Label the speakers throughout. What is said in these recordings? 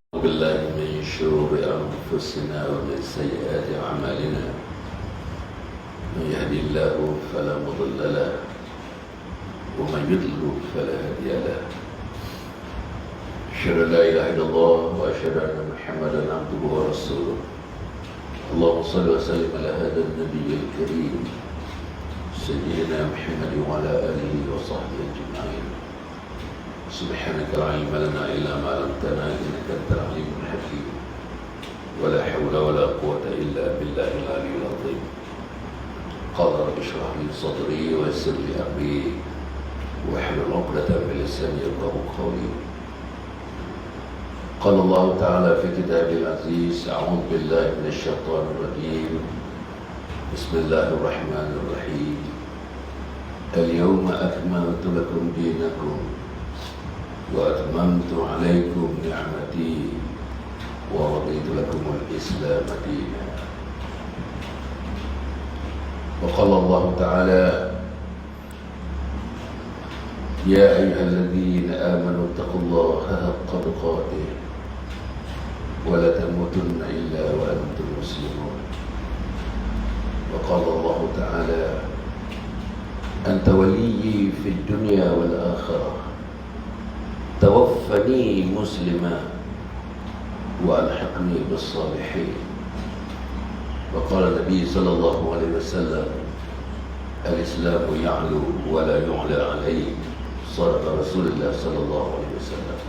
Speaker 1: بالله من شرور أنفسنا ومن سيئات أعمالنا من يهدي الله فلا مضل له ومن يضلل فلا هادي له أشهد أن لا إله إلا الله وأشهد أن محمدا عبده ورسوله اللهم صل وسلم على هذا النبي الكريم سيدنا محمد وعلى آله وصحبه أجمعين سبحانك لا علم لنا إلا ما علمتنا إنك أنت العليم الحكيم ولا حول ولا قوة إلا بالله العلي العظيم قال رب اشرح لي صدري ويسر لي أمري واحلل عقدة من لساني يفقهوا قولي قال الله تعالى في كتابه العزيز أعوذ بالله من الشيطان الرجيم بسم الله الرحمن الرحيم اليوم أكملت لكم دينكم وأتممت عليكم نعمتي ورضيت لكم الإسلام دينا وقال الله تعالى يا أيها الذين آمنوا اتقوا الله حق تقاته ولا تموتن إلا وأنتم مسلمون وقال الله تعالى أنت وليي في الدنيا والآخرة توفني مسلما وألحقني بالصالحين وقال النبي صلى الله عليه وسلم الإسلام يعلو ولا يعلى عليه صدق رسول الله صلى الله عليه وسلم.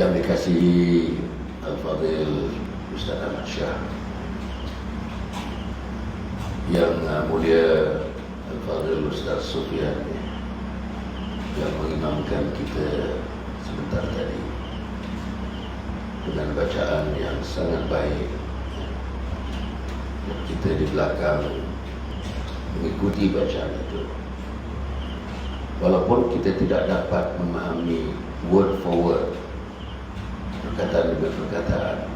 Speaker 1: Yang dikasihi Al-Fadhil Ustaz Ahmad Syah, yang mulia Al-Fadhil Ustaz Sufyan yang mengimamkan kita sebentar tadi dengan bacaan yang sangat baik. Kita di belakang mengikuti bacaan itu, walaupun kita tidak dapat memahami word for word, perkataan demi perkataan,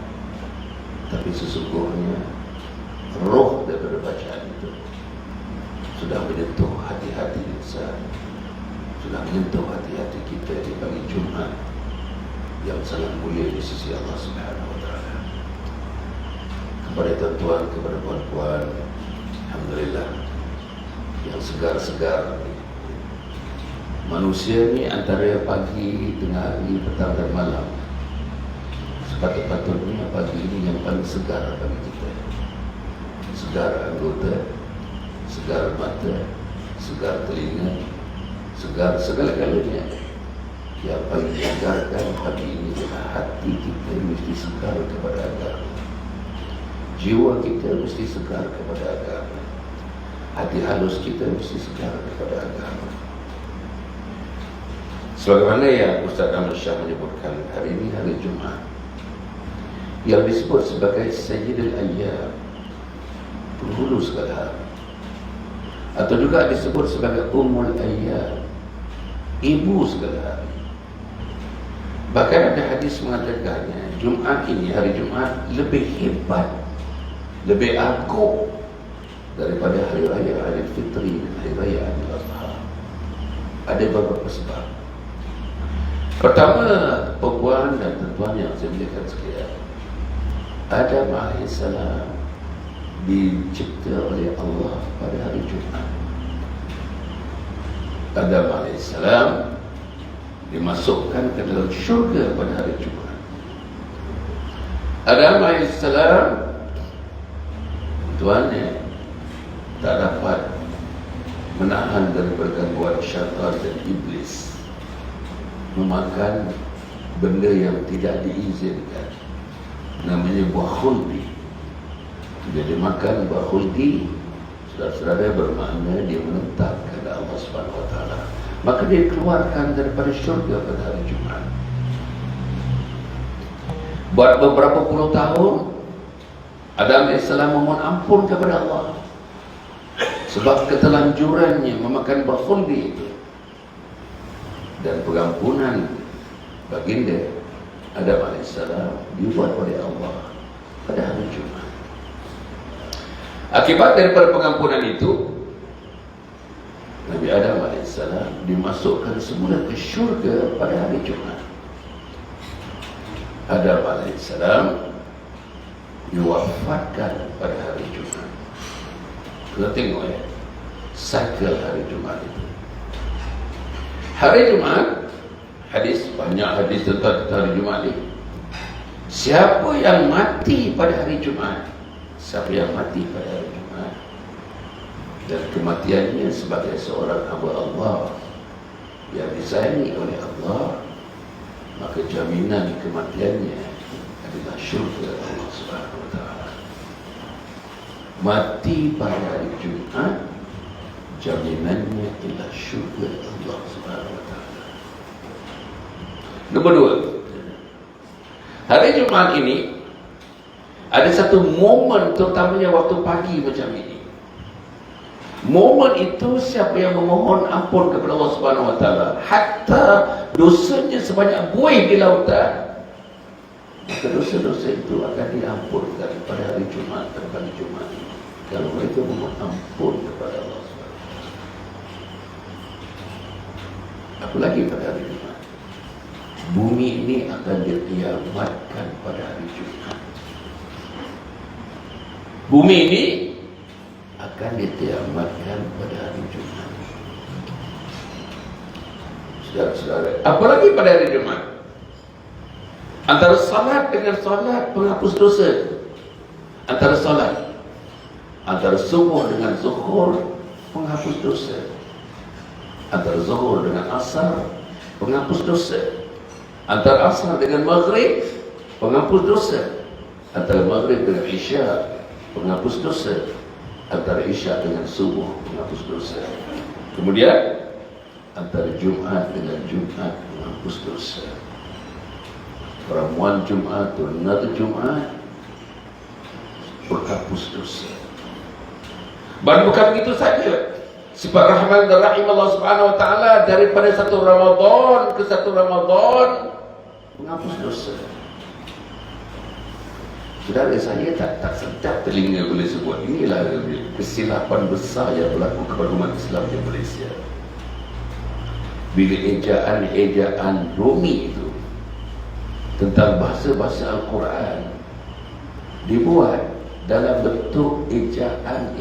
Speaker 1: tapi sesungguhnya roh daripada bacaan itu sudah menyentuh hati-hati insan, sudah menyentuh hati-hati kita di pagi Jumat yang sangat mulia di sisi Allah Subhanahu wa Ta'ala. Kepada tuan-tuan, kepada puan-puan, alhamdulillah, yang segar-segar. Manusia ni antara pagi, tengah hari, petang dan malam. Sepatut-patutnya pagi ini yang paling segar bagi kita. Segar anggota, segar mata, segar telinga, segar segala-galanya. Yang paling menyegarkan pagi ini adalah hati kita mesti segar kepada agama. Jiwa kita mesti segar kepada agama. Hati halus kita mesti segar kepada agama. Sebagaimana yang Ustaz Ahmad Syah menyebutkan, hari ini hari Jumat yang disebut sebagai Sayyidul Ayyam, penghulu segala hari, atau juga disebut sebagai Ummul Ayyam, ibu segala hari. Bahkan ada hadis mengatakannya, Jumat ini, hari Jumat lebih hebat, lebih agung daripada hari raya Aidilfitri dan hari raya Idul Adha. Ada beberapa sebab. Pertama, perempuan dan tuan yang saya muliakan sekalian, Adam alaihissalam dicipta oleh Allah pada hari Jumat. Adam alaihissalam dimasukkan ke dalam syurga pada hari Jumat. Adam alaihissalam, tuannya tak dapat menahan daripada gangguan syaitan dan iblis memakan benda yang tidak diizinkan, namanya buah khuldi. Dia dimakan buah khuldi, saudara-saudara, bermakna dia menentang kepada Allah Subhanahu wa Ta'ala. Maka dia keluarkan daripada syurga pada hari Jumat. Buat beberapa puluh tahun Adam AS memohon ampun kepada Allah sebab ketelanjurannya memakan buah khuldi itu. Dan pengampunan baginda Adam AS dibuat oleh Allah pada hari Jumat. Akibat daripada pengampunan itu, Nabi Adam AS dimasukkan semula ke syurga pada hari Jumat. Adam alaihissalam diwafatkan pada hari Jumat. Kita tengok ya, cycle hari Jumat itu. Hari Jumat, banyak hadis tentang hari Jumat ini. Siapa yang mati pada hari Jumat, siapa yang mati pada hari Jumat dan kematiannya sebagai seorang hamba Allah yang disayangi oleh Allah, maka jaminan kematiannya adalah syurga Allah Subhanahu wa taala. Mati pada hari Jumat, jaminannya ialah syurga Allah Subhanahu wa taala. Nombor 2, hari Jumaat ini ada satu momen, terutamanya waktu pagi macam ini. Momen itu siapa yang memohon ampun kepada Allah Subhanahu wa taala, hatta dosanya sebanyak buih di lautan, maka dosa-dosa itu akan diampunkan pada hari Jumaat, pada pagi Jumaat ini, kalau mereka memohon ampun kepada Allah Subhanahu wa taala. Apalagi pada hari Jumaat, bumi ini akan dikiamatkan pada hari Jumat. Bumi ini akan dikiamatkan pada hari Jumat. Saudara-saudara, apalagi pada hari Jumat, antara salat dengan salat penghapus dosa, antara subuh dengan zuhur penghapus dosa, antara zuhur dengan asar penghapus dosa, antara asar dengan maghrib penghapus dosa, antara maghrib dengan isya penghapus dosa, antara isya dengan subuh penghapus dosa. Kemudian antara Jumat dengan Jumat menghapus dosa. Ramuan Jumat dan Jumat menghapus dosa. Dan bukan begitu saja, sifat rahman dan rahim Allah Subhanahu wa taala daripada satu Ramadan ke satu Ramadan menghapus dosa. Saudara, saya tak sedap telinga boleh sebut, inilah kesilapan besar yang berlaku kepada umat Islam di Malaysia. Bila ejaan Romi itu tentang bahasa-bahasa Al-Quran dibuat dalam bentuk ejaan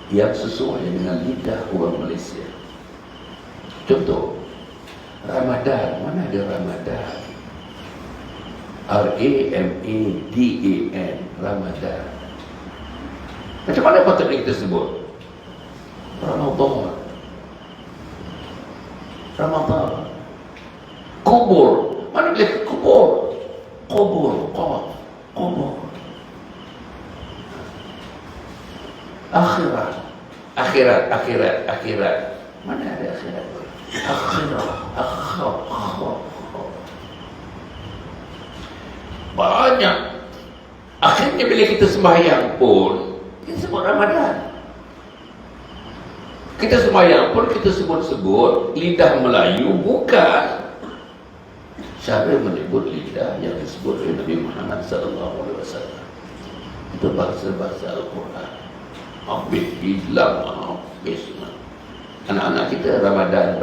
Speaker 1: yang sesuai dengan lidah orang Malaysia. Contoh, Ramadan, mana ada Ramadan? R-A-M-A-D-A-N, Ramadan. Macam mana patutnya kita sebut? Ramadan. Kubur, mana boleh kubur? Kubur. Akhirat. Mana ada akhirat? Akhirat. Banyak. Akhirnya bila kita sembahyang pun kita sebut Ramadan. Kita sembahyang pun kita sebut-sebut lidah Melayu, bukan cara menyebut lidah yang disebut oleh Nabi Muhammad SAW. Itu bahasa-bahasa Al-Quran. Habis hilang, habis. Anak-anak kita Ramadan.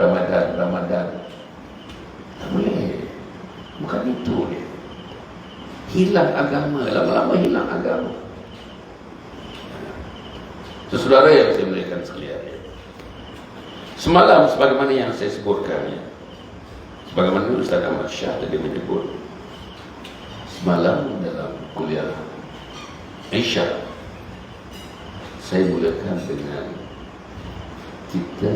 Speaker 1: Tak boleh. Bukan itu dia. Hilang agama, lama-lama hilang agama. Saudara yang saya muliakan sekalian, semalam sebagaimana yang saya sebutkan, sebagaimana Ustaz Ahmad Shah tadi menyebut, semalam dalam kuliah Isya, saya mulakan dengan kita,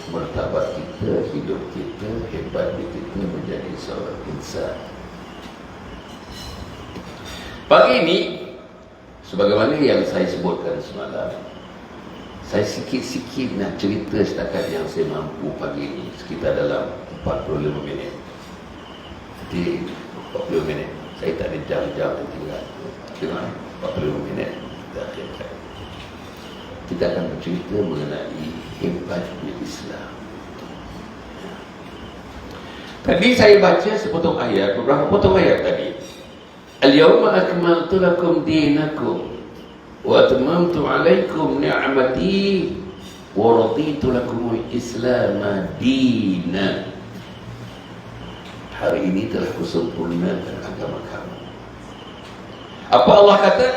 Speaker 1: martabat kita, hidup kita, hebat kita menjadi seorang insan. Pagi ini, sebagaimana yang saya sebutkan semalam, saya sikit-sikit nak cerita setakat yang saya mampu pagi ini, sekitar dalam 45 minit. Jadi 40 minit, saya tak ada jam-jam yang tinggal. Dengan 45 minit kita akhirkan. Kita akan bercerita mengenai hebatnya Islam. Tadi saya baca sepotong ayat, beberapa potong ayat tadi. Al-yawma akmaltu lakum dinakum wa atmamtu alaikum ni'mati wa raditu lakum al-Islam dina. hari ini telah kusempurnakan agama kamu. Apa Allah kata?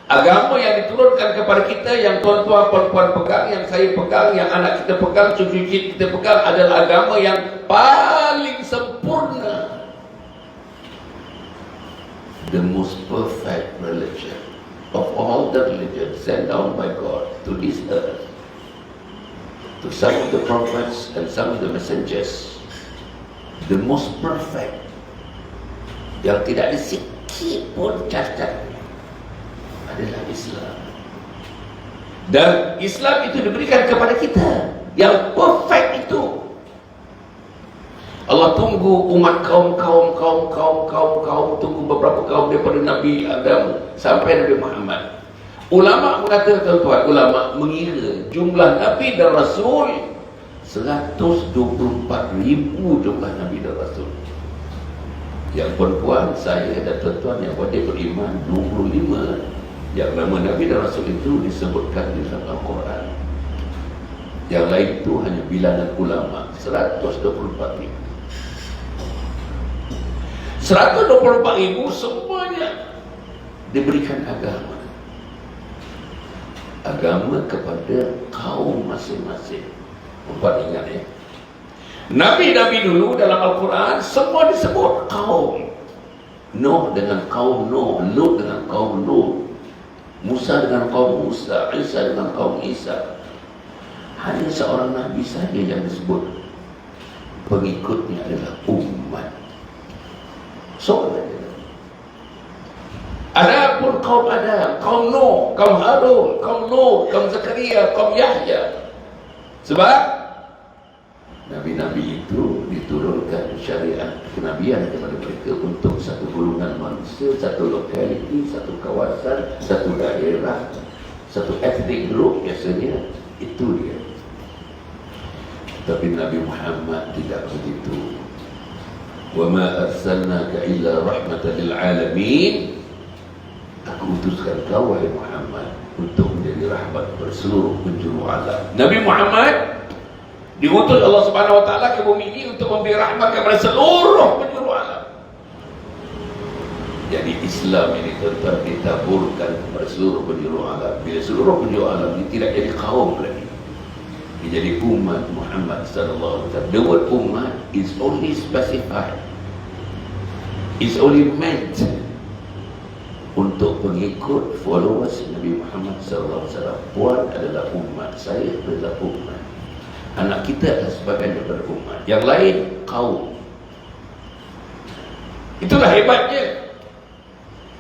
Speaker 1: Agama yang diturunkan kepada kita, yang tuan-tuan puan-puan pegang, yang saya pegang, yang anak kita pegang, cucu kita pegang, adalah agama yang paling sempurna. The most perfect religion of all the religions sent down by God to this earth, to some of the prophets and some of the messengers. The most perfect, yang tidak ada sikit pun cacatnya, adalah Islam. Dan Islam itu diberikan kepada kita, yang perfect itu. Allah tunggu umat kaum, tunggu beberapa kaum daripada Nabi Adam sampai Nabi Muhammad. Ulama mengatakan, tuan-tuan, ulama mengira jumlah Nabi dan Rasul 124,000 jumlah Nabi dan Rasul. Yang perempuan, saya dan tuan-tuan yang wajib beriman 25. Yang nama Nabi dan Rasul itu disebutkan di dalam Al-Quran. Yang lain itu hanya bilangan ulama, 124,000. 124,000 semuanya diberikan agama. Agama kepada kaum masing-masing. Buat ingat ya, Nabi-Nabi dulu dalam Al-Quran semua disebut kaum. Nuh dengan kaum Nuh, Lut dengan kaum Lut, Musa dengan kaum Musa, Isa dengan kaum Isa. Hanya seorang Nabi saja yang disebut pengikutnya adalah umat. Soalnya adapun kaum Adam, kaum Nuh, kaum Harun, kaum Lut, kaum Zakaria, kaum Yahya. Sebab Nabi-Nabi itu diturunkan syariat kenabian kepada mereka untuk satu golongan manusia, satu lokaliti, satu kawasan, satu daerah, satu ethnic group biasanya. Itu dia. Tapi Nabi Muhammad tidak begitu. Wa ma arsalnaka illa rahmatan lil alamin. Aku utuskan kau wahai Muhammad untuk menjadi rahmat kepada seluruh penjuru alam. Nabi Muhammad diutus Allah Subhanahu wa taala ke bumi ini untuk memberi rahmat kepada seluruh penjuru alam. Jadi Islam ini tetap ditaburkan kepada seluruh penjuru alam. Bila seluruh penjuru alam ini tidak jadi kaum lagi, dia jadi umat Muhammad sallallahu alaihi wasallam. The word umat is only specified, is only meant untuk pengikut followers Nabi Muhammad sallallahu alaihi wasallam. Puan adalah umat, saya adalah umat, anak kita adalah sebagian daripada umat, yang lain kaum. Itulah hebatnya.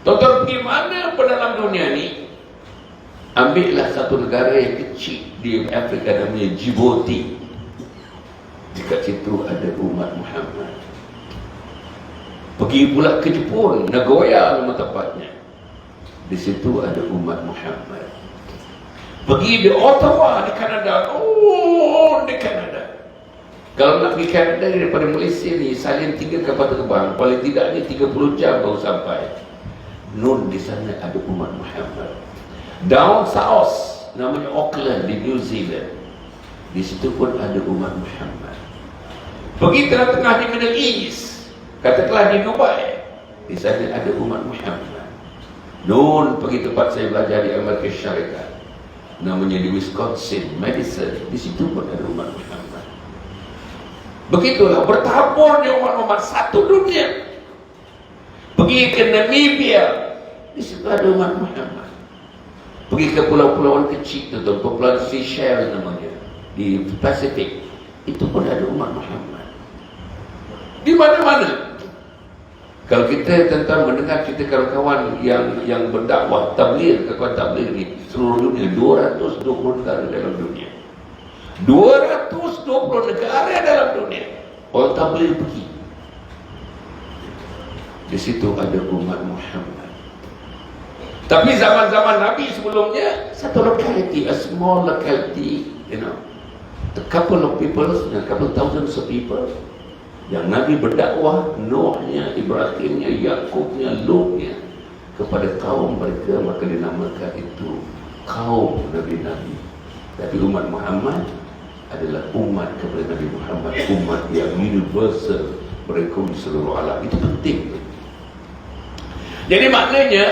Speaker 1: Tuan-tuan pergi mana pun dalam dunia ni, ambillah satu negara yang kecil di Afrika namanya Djibouti. Dekat situ ada umat Muhammad. Pergi pula ke Jepun, Nagoya nama tempatnya, di situ ada umat Muhammad. Pergi di Ottawa di Kanada, di Kanada. Kalau nak pergi Kanada daripada Malaysia ni, salin 3 kapal terbang, paling tidak ni 30 jam baru sampai. Nun di sana ada umat Muhammad. Down south namanya Auckland di New Zealand, di situ pun ada umat Muhammad. Pergi tengah-tengah di Middle East, katakanlah di Dubai, di sana ada umat Muhammad. Nun pergi tempat saya belajar di Amerika Syarikat, namanya di Wisconsin, Madison, di situ pun ada umat Muhammad. Begitulah bertaburnya umat-umat satu dunia. Pergi ke Namibia, di situ ada umat Muhammad. Pergi ke pulau-pulauan kecil tu, Pulau Seychelles namanya, di Pasifik, itu pun ada umat Muhammad. Di mana-mana. Kalau kita tentang mendengar cerita kawan-kawan yang berdakwah tabligh, kawan tabligh ni seluruh dunia, 220 negara dalam dunia, 220 negara dalam dunia orang tabligh pergi. Di situ ada umat Muhammad. Tapi zaman-zaman Nabi sebelumnya, satu locality, a small locality, a couple of people, a couple thousands of people, yang Nabi berdakwah, Nuhnya, Ibrahimnya, Yakubnya, Lutnya, kepada kaum mereka, maka dinamakan itu kaum Nabi-Nabi. Tapi umat Muhammad adalah umat kepada Nabi Muhammad, umat yang universal, berikut di seluruh alam. Itu penting. Jadi maknanya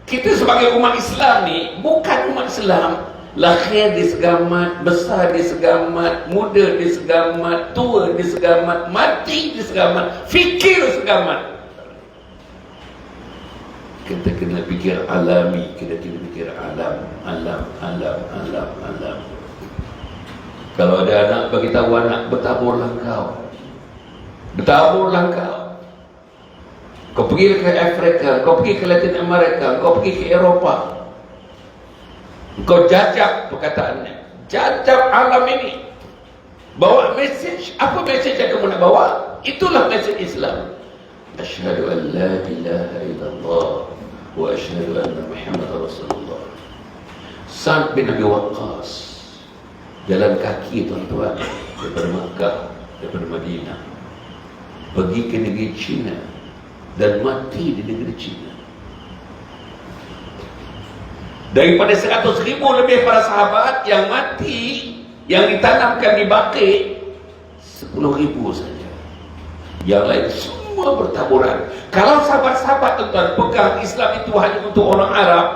Speaker 1: kita sebagai umat Islam ni bukan umat Islam lahir di segamat, besar di segamat, muda di segamat, tua di segamat, mati di segamat, fikir segamat. Kita kena fikir alami, kita kena fikir alam. Kalau ada anak, beritahu anak, bertaburlah kau. Kau pergi ke Afrika, kau pergi ke Latin Amerika, kau pergi ke Eropah. Kau jajab perkataannya, jajab alam ini. Bawa mesej. Apa mesej yang kamu nak bawa? Itulah mesej Islam. Asyhadu an la ilaha illallah wa asyhadu anna Muhammadar Rasulullah. Sa'd bin Abi Waqqas jalan kaki, tuan-tuan, daripada Makkah, daripada Madinah, pergi ke negeri China dan mati di negeri China. Daripada 100,000 lebih para sahabat yang mati, yang ditanamkan di Baqi, 10,000 saja. Yang lain semua bertaburan. Kalau sahabat-sahabat, tuan-tuan, pegang Islam itu hanya untuk orang Arab,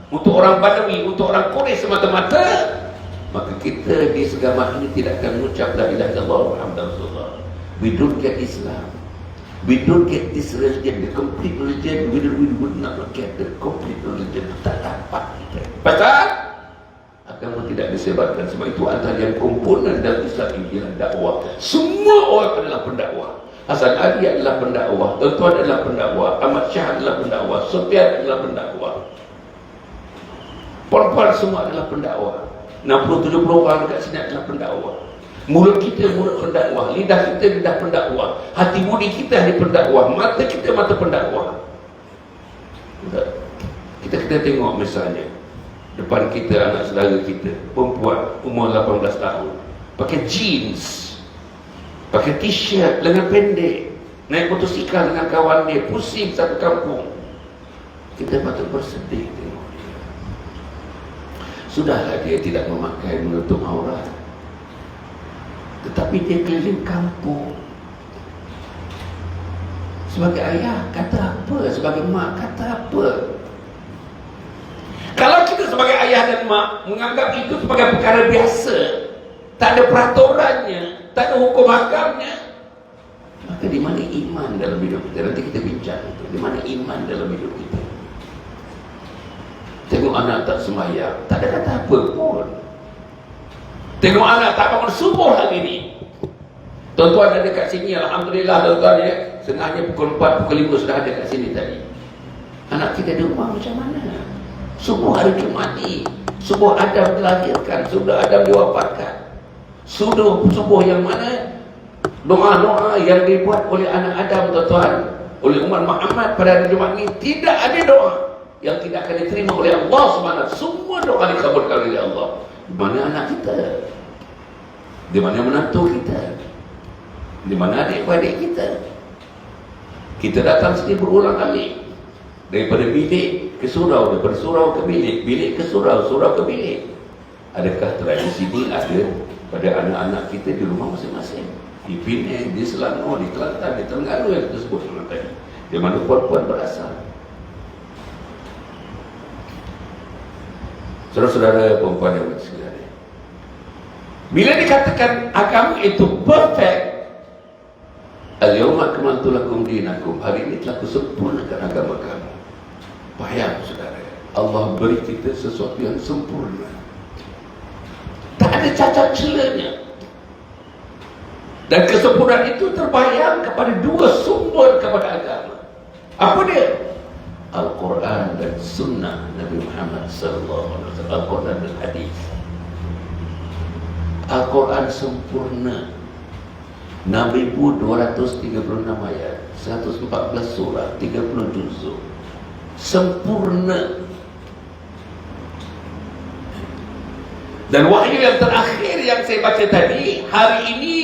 Speaker 1: untuk orang Badawi, untuk orang Quraisy semata-mata, maka kita di segamah ini tidak akan mengucap la ilaha illallah Muhammadur Rasulullah. We don't get Islam. We don't get this religion, the complete religion. We would not get the complete religion. Tak dapat kita. Pasal agama tidak disebarkan. Sebab itu antara yang komponen dalam Islam ini adalah dakwah. Semua orang adalah pendakwah. Hasan Ali adalah pendakwah, Tuan adalah pendakwah, Ahmad Syah adalah pendakwah, Sufyan adalah pendakwah. Puan-puan semua adalah pendakwah. 60-70 orang dekat sini adalah pendakwah. Mulut kita mulut pendakwah, lidah kita lidah pendakwah, hati budi kita hati pendakwah, mata kita mata pendakwah. Kita kena tengok misalnya depan kita anak saudara kita, perempuan umur 18 tahun, pakai jeans, pakai t-shirt lengan pendek, naik motosikal dengan kawan dia, pusing satu kampung. Kita patut bersedih tengok dia. Sudahlah dia tidak memakai menutup aurat, tetapi dia keliling kampung. Sebagai ayah kata apa? Sebagai mak kata apa? Kalau kita sebagai ayah dan mak menganggap itu sebagai perkara biasa, tak ada peraturannya, tak ada hukum hakamnya, maka di mana iman dalam hidup kita? Nanti kita bincang itu. Di mana iman dalam hidup kita? Tengok anak tak sembahyang, tak ada kata apa pun. Tengok anak tak bangun subuh hari ni. Tuan-tuan ada kat sini, alhamdulillah tuan-tuan ya. Sengaja pukul 4, pukul 5 sudah ada kat sini tadi. Anak kita di rumah macam mana? Subuh hari Jumaat ni, subuh Adam dilahirkan, sudah Adam diwafatkan. Subuh yang mana doa-doa yang dibuat oleh anak Adam, tuan-tuan, oleh umat Muhammad pada hari Jumaat ni, tidak ada doa yang tidak akan diterima oleh Allah SWT. Semua doa dikabulkan oleh Allah. Di mana anak kita? Di mana menantu kita? Di mana adik-adik kita? Kita datang sini berulang kali. Daripada bilik ke surau, daripada surau ke bilik, bilik ke surau, surau ke bilik. Adakah tradisi ini ada pada anak-anak kita di rumah masing-masing? Di Penang, di Selangor, di Kelantan, di Terengganu yang kita sebut tadi. Di mana puan-puan berasal. Saudara-saudara, perempuan yang bersekalian, bila dikatakan agama itu perfect, al-yawma akmaltu lakum dinakum, hari ini telah kusempurnakan agama kamu. Bayang saudara, Allah beri kita sesuatu yang sempurna, tak ada cacat celanya. Dan kesempurnaan itu terbayang kepada dua sumber kepada agama. Apa dia? Al-Quran dan Sunnah Nabi Muhammad SAW. Al-Quran dan Hadis. Al-Quran sempurna, 6,236 ayat, 114 surah, 30 juzuk, sempurna. Dan wahyu yang terakhir yang saya baca tadi, hari ini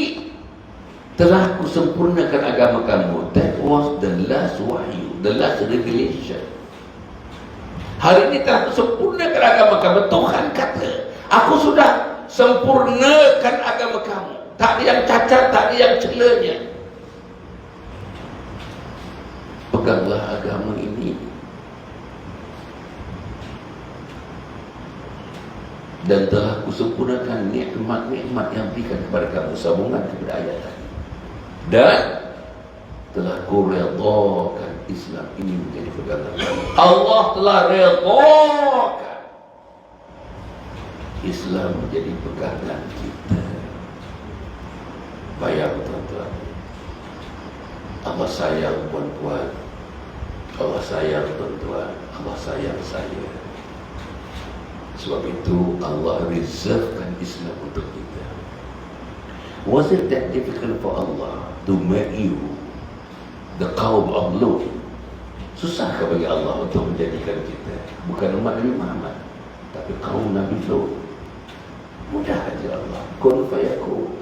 Speaker 1: telah kusempurnakan agama kamu. That was the last wahyu, the last revelation. Hari ini telah kusempurnakan agama kamu. Tuhan kata, aku sudah sempurnakan agama kamu. Tak ada yang cacat, tak ada yang celanya. peganglah agama ini. Dan telah kusempurnakan nikmat-nikmat yang berikan kepada kamu, sambungan kepada ayat tadi. Dan telah kuredakan Islam ini menjadi pegangan kamu. Allah telah redakan Islam menjadi pegangan kita. Bayang tuan-tuan, Allah sayang puan-puan, Allah sayang tuan-tuan, Allah sayang saya. Sebab itu Allah reservekan Islam untuk kita. Was it that difficult for Allah to make you the kaum of Lut? Susahkah bagi Allah untuk menjadikan kita bukan umat Nabi Muhammad, tapi kaum Nabi Lut? Mudah aja Allah. Kun fayakun.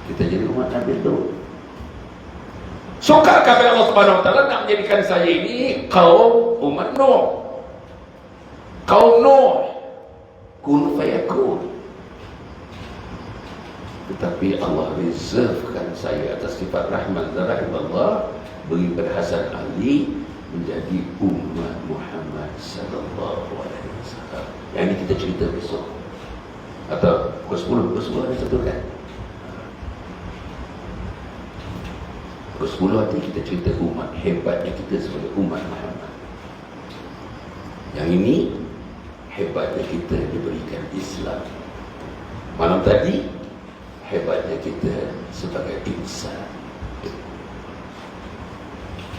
Speaker 1: Kita jadi umat Nabi Lut. Sukakah bagi Allah Subhanahu Wa Taala nak menjadikan saya ini kaum umat Nuh? Kaum Nuh, kun fayakun. Tetapi Allah reservekan saya atas sifat rahmat dan rahim Allah, beri pada Hasan Ali menjadi umat Muhammad sallallahu alaihi wasallam. Yang ini kita cerita besok. Atau pukul 10 ada satu kan? Pukul 10 nanti kita cerita umat hebatnya kita sebagai umat Muhammad. Yang ini hebatnya kita diberikan Islam. Malam tadi hebatnya kita sebagai insan.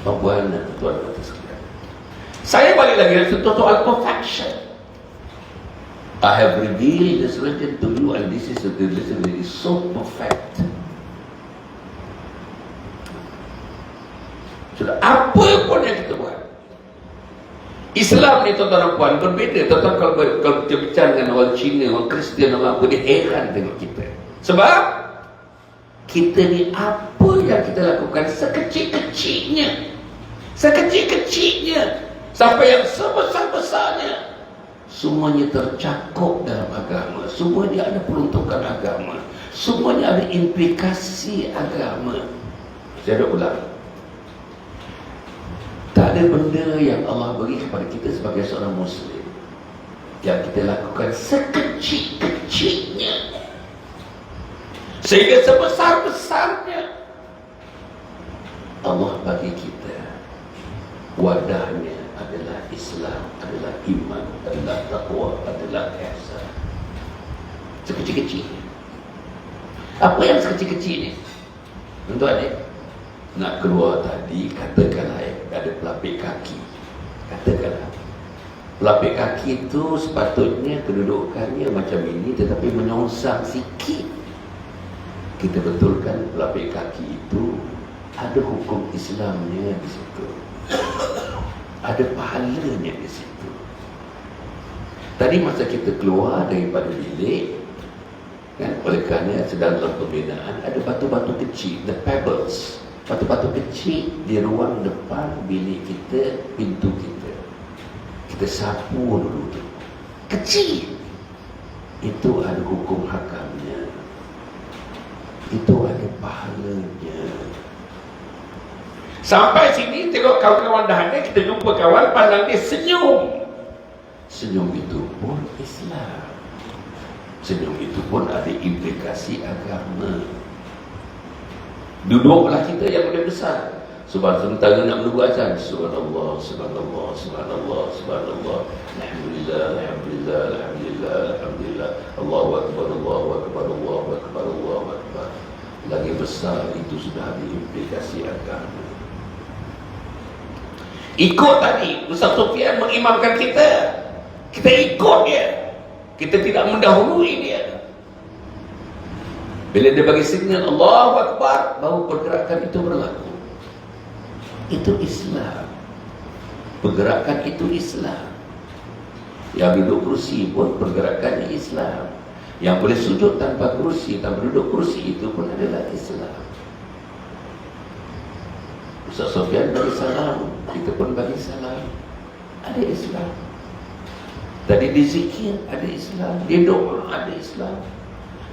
Speaker 1: Tuan-tuan dan tuan-tuan sekalian, saya balik lagi tentang soal perfection. I have revealed this religion to you, and this is the religion that is so perfect. Sudah apa pun yang kita buat, Islam ni tuan-tuan dan puan berbeza. Tuan-tuan kalau kita bicara dengan orang Cina, orang Kristian, orang apa, dia heran tengok kita. Sebab kita ni apa yang kita lakukan sekecil-kecilnya, sampai yang sebesar-besarnya, semuanya tercakup dalam agama. Semuanya ada peruntukan agama, semuanya ada implikasi agama. Saya dah ulang, tak ada benda yang Allah beri kepada kita sebagai seorang Muslim yang kita lakukan sekecil-kecilnya sehingga sebesar-besarnya. Allah bagi kita wadahnya adalah Islam, adalah iman, adalah taqwa, adalah ihsan. Sekecil-kecilnya. Apa yang sekecil-kecil ni? Tentu adik nak keluar tadi, katakanlah ada pelapik kaki. Katakanlah pelapik kaki itu sepatutnya kedudukannya macam ini, tetapi menyongsang sikit. Kita betulkan pelapik kaki itu ada hukum Islamnya di situ, ada pahalanya di situ. Tadi masa kita keluar daripada bilik, kan, oleh kerana sedang dalam pembinaan, ada batu-batu kecil, the pebbles, batu-batu kecil di ruang depan bilik kita, pintu kita. Kita sapu dulu tu, kecil. Itu ada hukum hakamnya, itu ada pahalanya. Sampai sini tengok kawan-kawan dah ada, kita jumpa kawan, pandang dia senyum. Senyum itu pun Islam. Senyum itu pun ada implikasi agama. Duduklah kita yang lebih besar. Sementara nak menunggu azan, subhanallah, subhanallah, subhanallah, subhanallah, alhamdulillah, alhamdulillah, alhamdulillah, alhamdulillah, Allahu akbar, Allahu akbar, Allahu akbar, Allahu akbar. Lagi besar itu sudah ada implikasi agama. Ikut tadi Ustaz Sufyan mengimamkan kita, kita ikut dia, kita tidak mendahului dia. Bila dia bagi signal Allahu Akbar, baru pergerakan itu berlaku. Itu Islam. Pergerakan itu Islam. Yang duduk kursi pun pergerakannya Islam. Yang boleh sujud tanpa kursi, tanpa duduk kursi, itu pun adalah Islam. Ustaz Sufyan bagi salam, kita pun bagi salam, ada Islam. Tadi di zikir ada Islam, di doa ada Islam.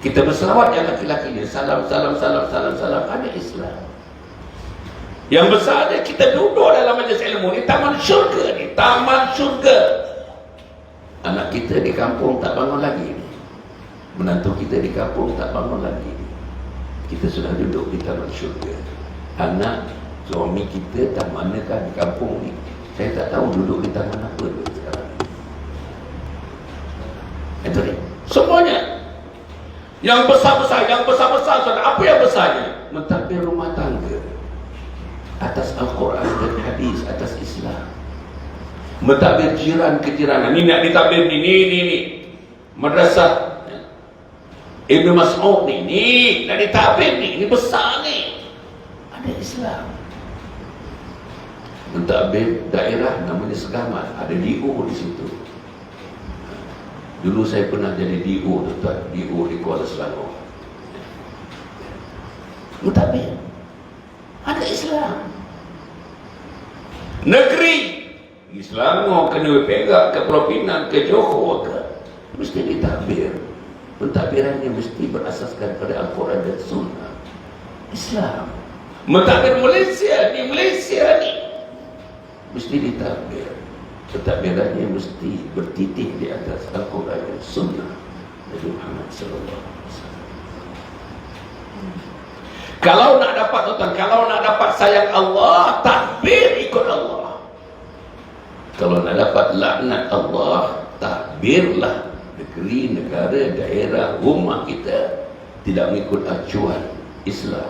Speaker 1: Kita berselawat yang laki-laki dia, salam, salam, salam, salam, salam, ada Islam. Yang besarnya kita duduk dalam majlis ilmu ni, taman syurga ni, taman syurga. Anak kita di kampung tak bangun lagi ni. Menantu kita di kampung tak bangun lagi ni. Kita sudah duduk di taman syurga. Anak suami kita tak manakah di kampung ni, saya tak tahu duduk di taman apa dia sekarang. Itu ni. Semuanya yang besar-besar, saudara, apa yang besarnya? Mentadbir rumah tangga atas Al-Quran dan hadis, atas Islam. Mentadbir jiran kejiranan. Ni nak ditadbir ni. Madrasah Ibnu Mas'ud ni nak ditadbir ni besar ni. Ada Islam. Mentadbir daerah namanya Segamat, ada DO di situ. Dulu saya pernah jadi DO, tuan, DO di Kuala Selangor. Mentadbir ada Islam. Negeri Selangor kena Perak ke Pulau Pinang ke Johor ke, mesti ditadbir. Pentadbirannya mesti berasaskan pada Al-Quran dan Sunnah Islam. Mentadbir Malaysia ni mesti ditadbir. Pentadbirannya mesti bertitik di atas Al-Quran dan Sunnah Nabi Muhammad sallallahu alaihi wasallam. Kalau nak dapat, tuan, kalau nak dapat sayang Allah, takbir ikut Allah. Kalau nak dapat laknat Allah, takbirlah. Negeri, negara, daerah, rumah kita tidak mengikut acuan Islam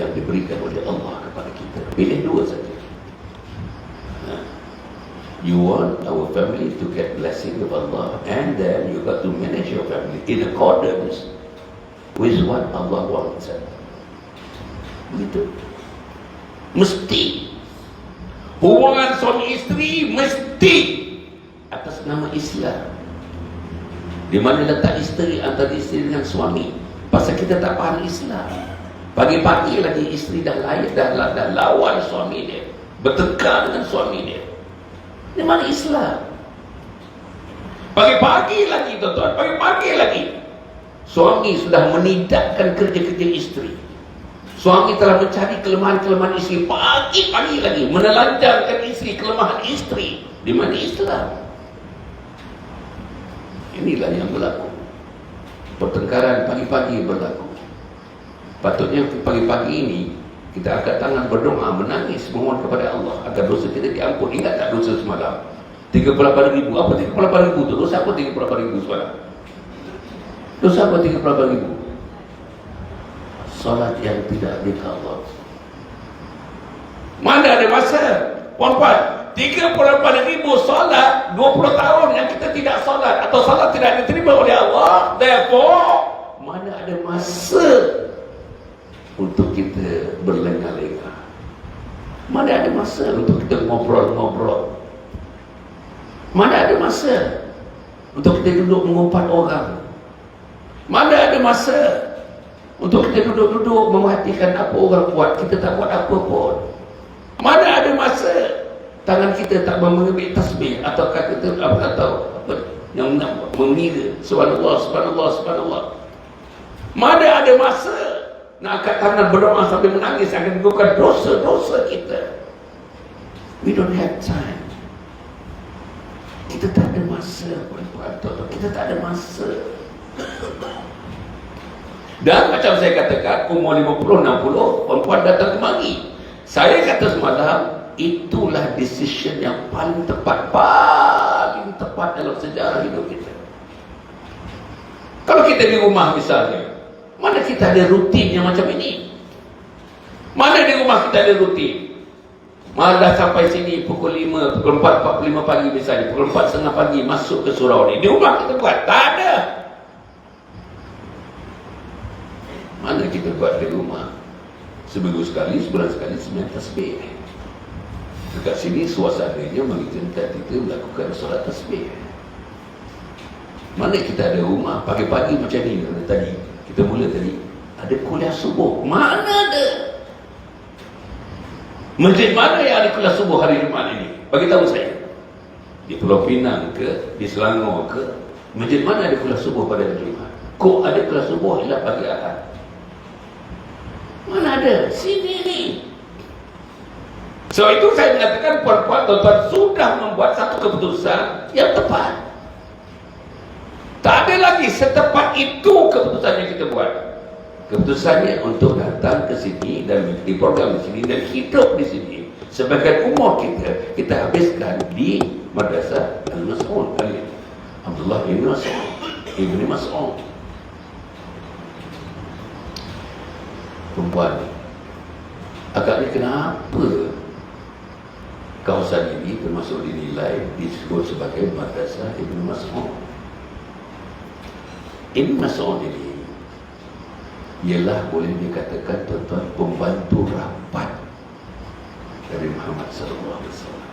Speaker 1: yang diberikan oleh Allah kepada kita. Pilih dua saja. You want our family to get blessing of Allah, and then you got to manage your family in accordance with what Allah wants. Begitu. Mesti hubungan suami isteri mesti atas nama Islam. Di mana letak isteri antara isteri dengan suami? Pasal kita tak faham Islam. Pagi-pagi lagi isteri dah lawan suami dia, bertengkar dengan suami dia. Di mana Islam? Pagi-pagi lagi, tuan-tuan, pagi-pagi lagi suami sudah menidakkan kerja-kerja isteri. Suami telah mencari kelemahan-kelemahan isteri. Pagi-pagi lagi menelanjangkan isteri, kelemahan isteri. Di mana Islam? Inilah yang berlaku. Pertengkaran pagi-pagi berlaku. Patutnya pagi-pagi ini kita angkat tangan berdoa, menangis, memohon kepada Allah agar dosa kita diampun. Ingat tak dosa semalam? 38,000. Apa 38,000 tu? Dosa apa 38,000 semalam? Dosa apa 38,000? Solat yang tidak dikabul. Mana ada masa, puan-puan? 38,000 solat 20 tahun yang kita tidak solat, atau solat tidak diterima oleh Allah. Therefore, mana ada masa untuk kita berlengah-lengah? Mana ada masa untuk kita ngobrol-ngobrol? Mana ada masa untuk kita duduk mengumpat orang? Mana ada masa untuk kita duduk-duduk memerhatikan apa orang buat, kita tak buat apa pun? Mana ada masa tangan kita tak mengambil tasbih atau kata atau apa yang mengira subhanallah, subhanallah, subhanallah? Mana ada masa nak angkat tangan berdoa sampai menangis akan menggugurkan dosa-dosa kita? We don't have time. Kita tak ada masa, kita tak ada masa. Dan macam saya katakan, umur 50-60 perempuan datang kemari. Saya kata semalam, itulah decision yang paling tepat dalam sejarah hidup kita. Kalau kita di rumah misalnya, mana kita ada rutin yang macam ini? Mana di rumah kita ada rutin? Malah sampai sini pukul 5, pukul 4:45 pagi misalnya, pukul 4:30 pagi masuk ke surau ni. Di rumah kita buat? Tak ada. Mana kita buat di rumah? Seminggu sekali, sebulan sekali, 9 tasbih. Dekat sini suasananya mengizinkan kita melakukan solat tasbih. Mana kita ada rumah pagi-pagi macam ni tadi. Kita mula tadi ada kuliah subuh. Mana ada? Masjid mana yang ada kuliah subuh hari Jumaat ini? Bagi tahu saya. Di Pulau Pinang ke, di Selangor ke, masjid mana ada kuliah subuh pada hari Jumaat? Kok ada kuliah subuh ialah pagi Ahad? Mana ada? Sini ni. So itu saya mengatakan puan-puan tuan-tuan sudah membuat satu keputusan yang tepat. Tak ada lagi setepat itu keputusan yang kita buat. Keputusannya untuk datang ke sini dan mengikuti program di sini dan hidup di sini. Sebagian umur kita habiskan di Madrasah Al-Mas'ud kali Abdullah Ibn Mas'ud. Perempuan agaknya kenapa kawasan ini termasuk dinilai disebut sebagai Madrasah Ibn Mas'ud. Ibn Mas'ud ini ialah boleh dikatakan tuan-tuan pembantu rapat dari Muhammad sallallahu alaihi wasallam.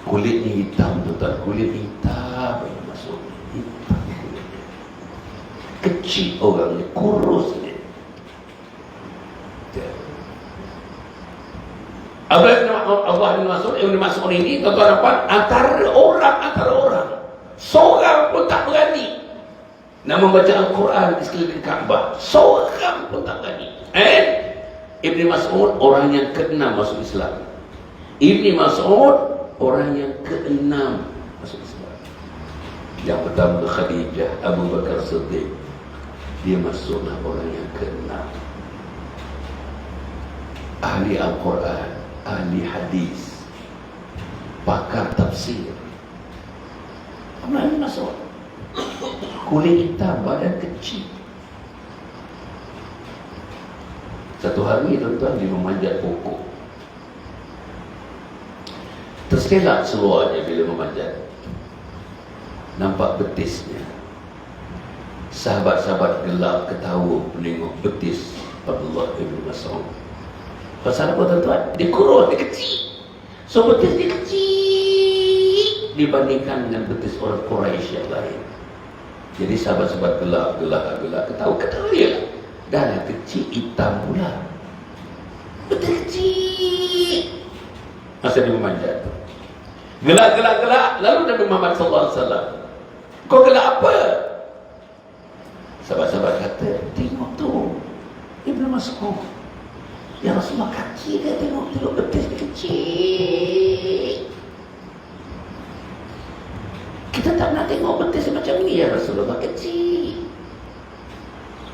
Speaker 1: Kulitnya hitam tuan-tuan, kulit hitam Ibn Mas'ud, hitam kulitnya. Kecil orangnya, kurus dia. Allah Ibn Mas'ud ini tuan-tuan dapat antara orang seorang pun tak berani nak membaca Al-Quran di sekeliling Kaabah. Seorang pun tak berani. Ibn Mas'ud orang yang ke-6 masuk Islam. Ibn Mas'ud orang yang ke-6 masuk Islam. Yang pertama Khadijah, Abu Bakar Siddiq. Dia masuklah orang yang ke-6. Ahli Al-Quran, ahli hadis, pakar tafsir. Ibn Mas'ud kulit hitam, badan kecil. Satu hari tuan-tuan dia memanjat pokok. Terselak seluarnya bila memanjat. Nampak betisnya. Sahabat-sahabat gelap ketawa menengok betis Abdullah Ibn Mas'ud. Pasal apa tuan-tuan? Dia kurus, dia kecil. So betis dia kecil dibandingkan dengan betis orang Quraisy yang lain. Jadi sahabat-sahabat gelap ketawa dia lah. Dah kecil, hitam pula. Betul kecil. Masa dia memanjat. Gelak. Lalu Nabi Muhammad SAW, kau gelak apa? Sahabat-sahabat kata, tengok tu Ibn Mas'ud. Ya Rasulullah, kaki dia tengok betis dia kecil. Kita tak nak tengok betis macam ni ya Rasulullah, kecil.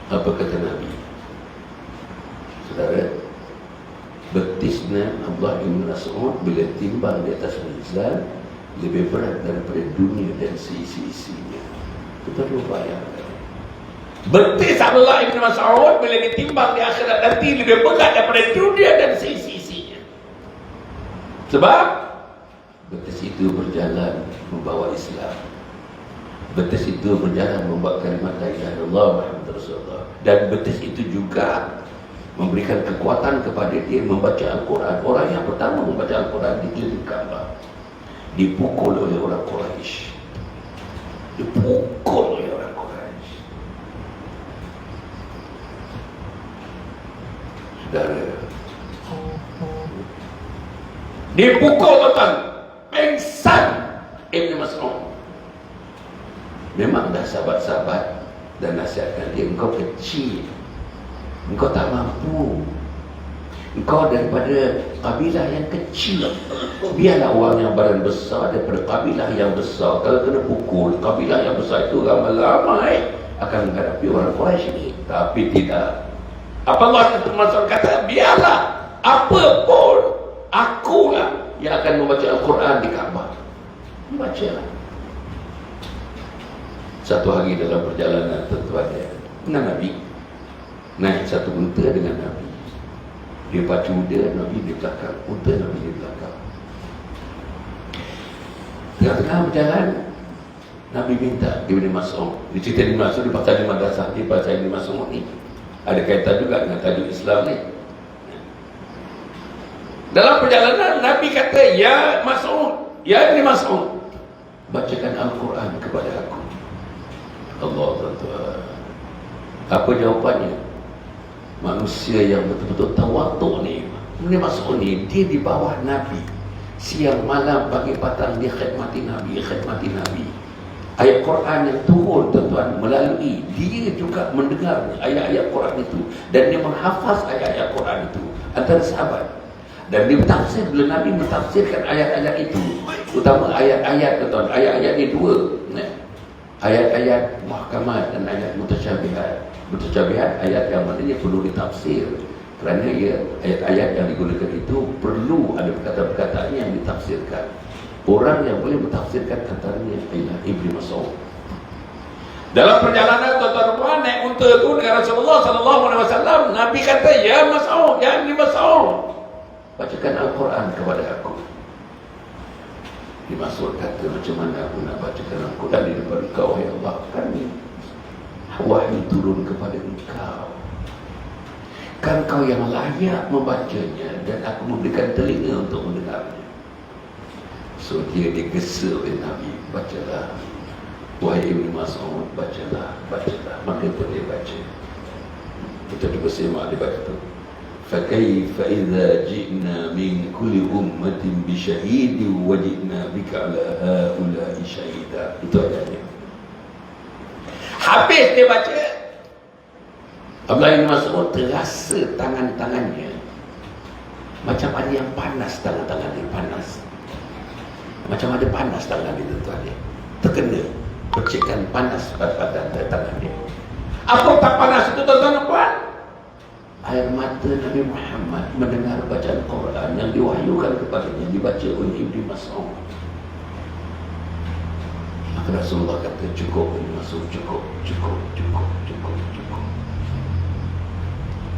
Speaker 1: Apa kata Nabi? Saudara, betisnya Abdullah bin Mas'ud bila timbang di atas mizan lebih berat daripada dunia dan seisi-isinya. Kita perlu bayangkan. Betis Abdullah bin Mas'ud bila ditimbang di akhirat nanti lebih berat daripada dunia dan seisi-isinya. Sebab betis itu berjalan membawa Islam. Betis itu berjalan membawa kalimat la ilaha illallah Muhammadur Rasulullah. Dan betis itu juga memberikan kekuatan kepada dia membaca Al-Quran. Orang yang pertama membaca Al-Quran di keliling Kaabah dipukul oleh orang Quraisy. Dipukul oleh orang Quraisy. Saudara, dipukul tuan, pengsan Ibn Mas'ud. Memang dah sahabat-sahabat dan nasihatkan dia, engkau kecil, engkau tak mampu, engkau daripada kabilah yang kecil. Biarlah orang yang badan besar daripada kabilah yang besar. Kalau kena pukul, kabilah yang besar itu ramai-ramai akan menghadapi orang Quraisy ini. Tapi tidak. Apa Allah kata, biarlah apa pun akulah yang akan membaca Al-Quran di Kaabah. Bacalah. Satu hari dalam perjalanan tuan-tuan dengan Nabi, naik satu unta dengan Nabi. Dia pacu dia, Nabi di belakang, unta Nabi di belakang. Tengah-tengah berjalan, Nabi minta Ibn Mas'ud. Dia cerita Ibn Mas'ud, dia pasal di madrasah, dia pasal Ibn Mas'ud ni ada kaitan juga dengan tajuk Islam ni. Dalam perjalanan Nabi kata, ya Mas'ud, ya Ibn Mas'ud, bacakan Al-Quran kepada aku. Allah tuan-tuan, apa jawapannya? Manusia yang betul-betul tawaduk ni, Ibn Mas'ud ni, dia di bawah Nabi, siang malam pagi petang dia khidmati Nabi. Ayat Quran yang turun tuan-tuan melalui dia juga mendengar ayat-ayat Quran itu, dan dia menghafaz ayat-ayat Quran itu. Antara sahabat Dan ditafsir, bila Nabi mentafsirkan ayat-ayat itu, utama ayat-ayat, ayat-ayat ini dua, ayat-ayat muhkamat dan ayat mutasyabihat. Mutasyabihat ayat yang maknanya perlu ditafsir, kerana ayat-ayat yang digunakan itu perlu ada perkataan-perkataan yang ditafsirkan. Orang yang boleh mentafsirkan antaranya ialah Ibnu Mas'ud. Dalam perjalanan tuan-tuan naik unta itu dengan Rasulullah SAW, Nabi kata, ya Mas'ud, ya Ibnu Mas'ud, bacakan Al-Quran kepada aku. Ibnu Mas'ud kata, macam mana aku nak bacakan Al-Quran di depan engkau, ya Allah, kan wahyu turun kepada engkau, kan kau yang layak membacanya, dan aku memberikan telinga untuk mendengarnya. So dia digesa oleh Nabi, bacalah wahai Ibnu Mas'ud, bacalah. Maka pun dia baca. Kita juga semak dia baca tu. فَكَيْفَ إِذَا جِئْنَا مِنْ كُلِّ أُمَّةٍ بِشَهِيدٍ وَجِئْنَا بِكَ عَلَى هَؤُلَاءِ شَهِيدًا. Itu ayatnya. Habis dia baca, Abdullah bin Mas'ud terasa tangan-tangannya macam ada yang panas, tangan-tangan dia panas. Macam ada panas tangan dia, tuan dia. Terkena percikan panas pada tangan dia. Apa tak panas itu, tuan-tuan? Air mata Nabi Muhammad mendengar bacaan Quran yang diwahyukan kepadanya, dibaca oleh Ibnu Mas'ud. Maka Rasulullah kata, cukup Ibnu Mas'ud, cukup.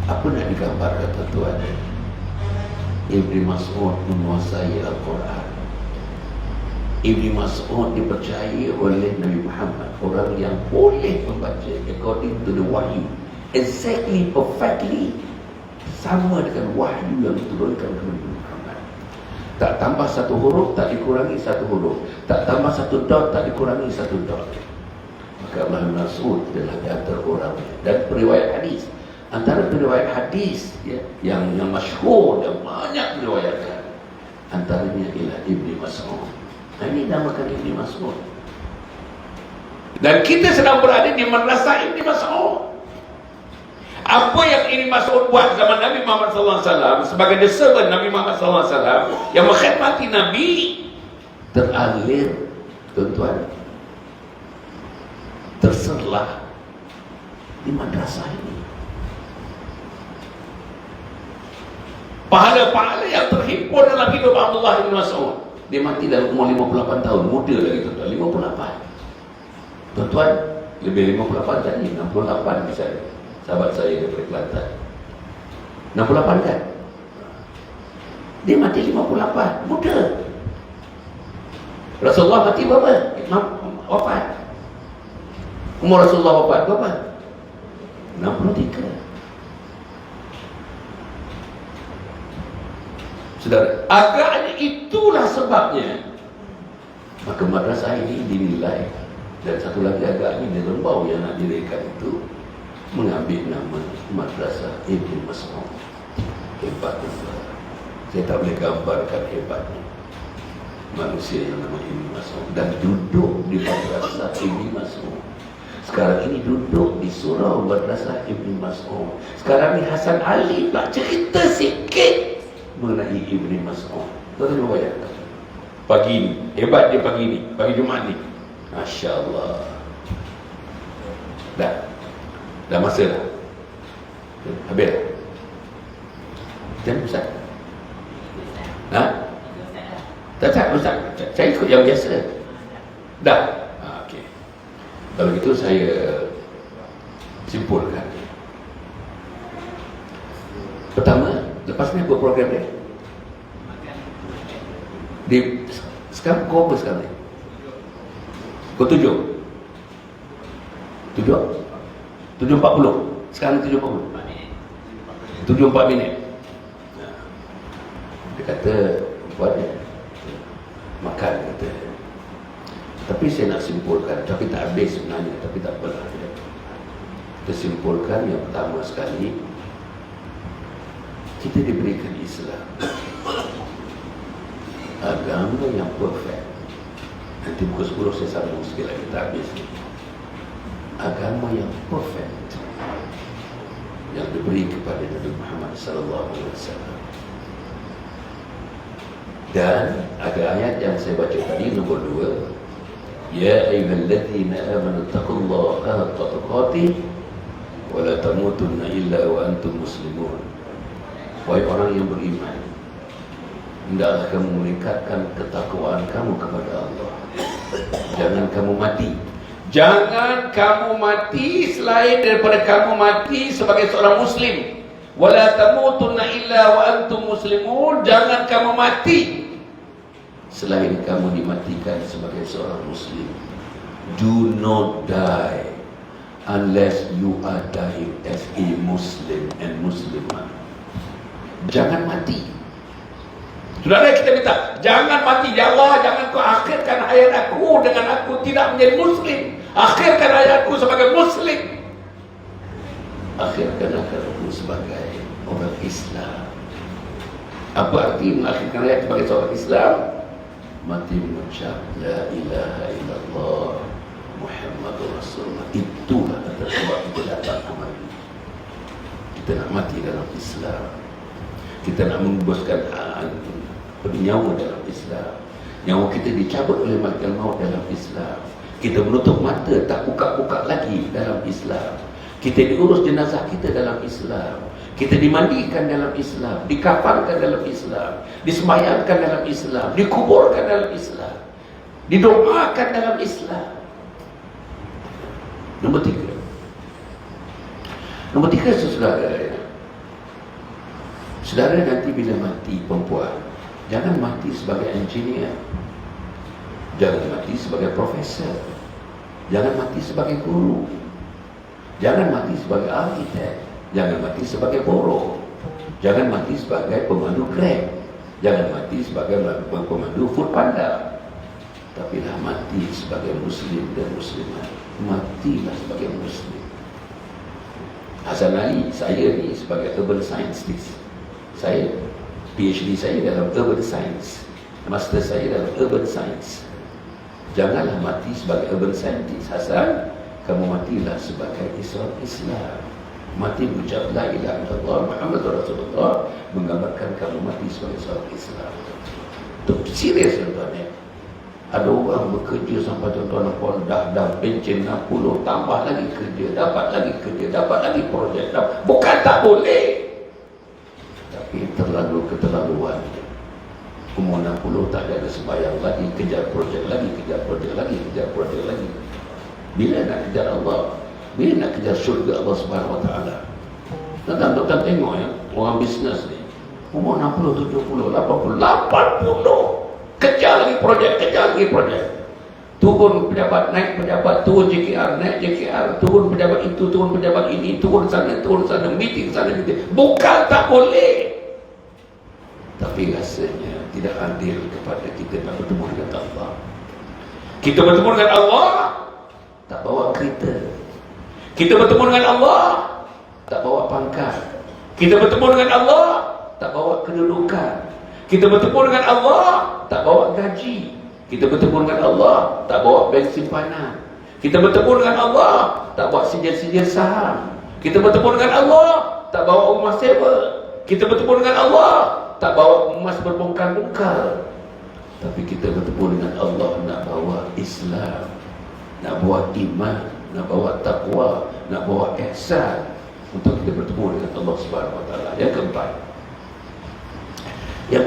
Speaker 1: Apa nak digambarkan, tuan-tuan? Ibnu Mas'ud menguasai Al-Quran. Ibnu Mas'ud dipercayai oleh Nabi Muhammad, orang yang boleh membaca according to the wahyu, exactly, perfectly sama dengan wahyu yang diturunkan kepada Nabi Muhammad. Tak tambah satu huruf, tak dikurangi satu huruf. Tak tambah satu dot, tak dikurangi satu dot. Maka Abdullah bin Mas'ud adalah di antara orang. Dan periwayat hadis, antara periwayat hadis yang masyhur dan banyak diriwayatkan, antaranya ialah Ibnu Mas'ud. Ini namakan Ibnu Mas'ud. Dan kita sedang berada di madrasah Ibnu Mas'ud. Apa yang Ibnu Mas'ud buat zaman Nabi Muhammad SAW sebagai the servant Nabi Muhammad SAW yang mengkhidmati Nabi, teralir, tuan-tuan, terserlah di madrasah ini. Pahala-pahala yang terhimpun dalam hidup Abdullah bin Mas'ud. Dia mati dalam umur 58 tahun, muda lagi, tuan-tuan, 58. Tuan-tuan, lebih 58 tadi, 68 misalnya. Sahabat saya daripada Kelantan, 68 kan? Dia mati 58, muda. Rasulullah mati berapa? Wafat. Umur Rasulullah wafat berapa? 63. Saudara, agaknya itulah sebabnya maka madrasah ini dinilai. Dan satu lagi agaknya di Lembau yang nak dirikan itu mengambil nama Madrasah Ibnu Mas'ud. Hebat betul. Saya tak boleh gambarkan hebatnya manusia yang nama Ibnu Mas'ud dan duduk di Madrasah Ibnu Mas'ud. Sekarang ini duduk di surau Madrasah Ibnu Mas'ud. Sekarang ni Hasan Ali nak cerita sikit mengenai Ibnu Mas'ud. Tuan-tuan bayangkan. Pagi ni, hebat dia pagi ni, pagi Jumaat ni. Masya Allah. Dah masa dah. Habis dah. Jangan Ustaz. Tak, Ustaz. Saya ikut yang biasa. Dah. Okey. Kalau gitu saya simpulkan. Pertama, lepas ni apa program dia? Sekarang kau apa sekarang ni? Kau 7? 7.40. Sekarang 7.40. 7.4 minit. Dia kata buat dia makan, kata. Tapi saya nak simpulkan, tapi tak habis sebenarnya, tapi tak apalah. Kita simpulkan yang pertama sekali, kita diberikan Islam, agama yang perfect. Nanti pukul 10 saya sambung sikit lagi, tak habis. Agama yang perfect yang diberi kepada Nabi Muhammad SAW. Dan ada ayat yang saya baca tadi, nombor 2. Ya ayyuhalladzina amanu taqullaha haqqa tuqatih wa la tamutunna illa wa antum muslimun. Wahai orang yang beriman, hendaklah kamu meningkatkan ketakwaan kamu kepada Allah. Jangan kamu mati. Jangan kamu mati selain daripada kamu mati sebagai seorang muslim. Wala tamutunna illa wa antum muslimun. Jangan kamu mati selain kamu dimatikan sebagai seorang muslim. Do not die unless you are dying as a Muslim and Muslimah. Jangan mati. Saudara, kita minta, jangan mati. Ya Allah, jangan kau akhirkan hayat aku dengan aku tidak menjadi muslim. Akhirkan hayatku sebagai muslim. Akhirkan hayatku sebagai orang Islam. Apa arti mengakhirkan hayat sebagai seorang Islam? Mati mengucap La ilaha illallah Muhammadur Rasulullah. Itulah kata sebab kita datang kemari. Kita nak mati dalam Islam. Kita nak membebaskan nyawa dalam Islam. Nyawa kita dicabut oleh malaikat maut dalam Islam. Kita menutup mata, tak buka-buka lagi dalam Islam. Kita diurus jenazah kita dalam Islam. Kita dimandikan dalam Islam, dikafankan dalam Islam, disembahyangkan dalam Islam, dikuburkan dalam Islam, didoakan dalam Islam. Nombor 3. Nombor 3, saudara. Saudara nanti bila mati perempuan, jangan mati sebagai engineer, jangan mati sebagai profesor, jangan mati sebagai guru, jangan mati sebagai arkitek, jangan mati sebagai buruh, jangan mati sebagai pemandu Grab, jangan mati sebagai pemandu Foodpanda. Tapi lah mati sebagai muslim dan muslimah. Matilah sebagai muslim. Hasan Ali, saya ni sebagai urban scientist, saya PhD saya dalam urban science, master saya dalam urban science. Janganlah mati sebagai urban scientist, Hasan. Kamu matilah sebagai Islam. Mati mengucap La ilaha illallah Muhammadur Rasulullah, menggambarkan kamu mati sebagai seorang Islam. Itu serius, tuan-tuan. Ada orang bekerja sampai tuan-tuan dah pencen 60, tambah lagi kerja, dapat lagi kerja, dapat lagi projek. Bukan tak boleh, tapi terlalu keterlaluan. Umur 60 tak ada sembahyang lagi, kejar projek lagi, kejar projek lagi, kejar projek lagi. Bila nak kejar Allah? Bila nak kejar syurga Allah Subhanahu Wa Taala? Tuan-tuan tengok ya, orang bisnes ni umur 60, 70, 80, kejar lagi projek, turun pejabat, naik pejabat, turun JKR, naik JKR, turun pejabat itu, turun pejabat ini, turun sana, meeting sana, meeting. Bukan tak boleh, tapi rasanya tidak adil kepada kita nak bertemu dengan Allah. Kita bertemu dengan Allah tak bawa kereta, kita bertemu dengan Allah tak bawa pangkat, kita bertemu dengan Allah tak bawa kedudukan, kita bertemu dengan Allah tak bawa gaji, kita bertemu dengan Allah tak bawa bank simpanan, kita bertemu dengan Allah tak bawa sijil-sijil saham, kita bertemu dengan Allah tak bawa rumah sewa, kita bertemu dengan Allah tak bawa emas berbongkar-bongkar. Tapi kita bertemu dengan Allah nak bawa Islam, nak bawa iman, nak bawa takwa, nak bawa ihsan, untuk kita bertemu dengan Allah Subhanahu Wa Taala. Yang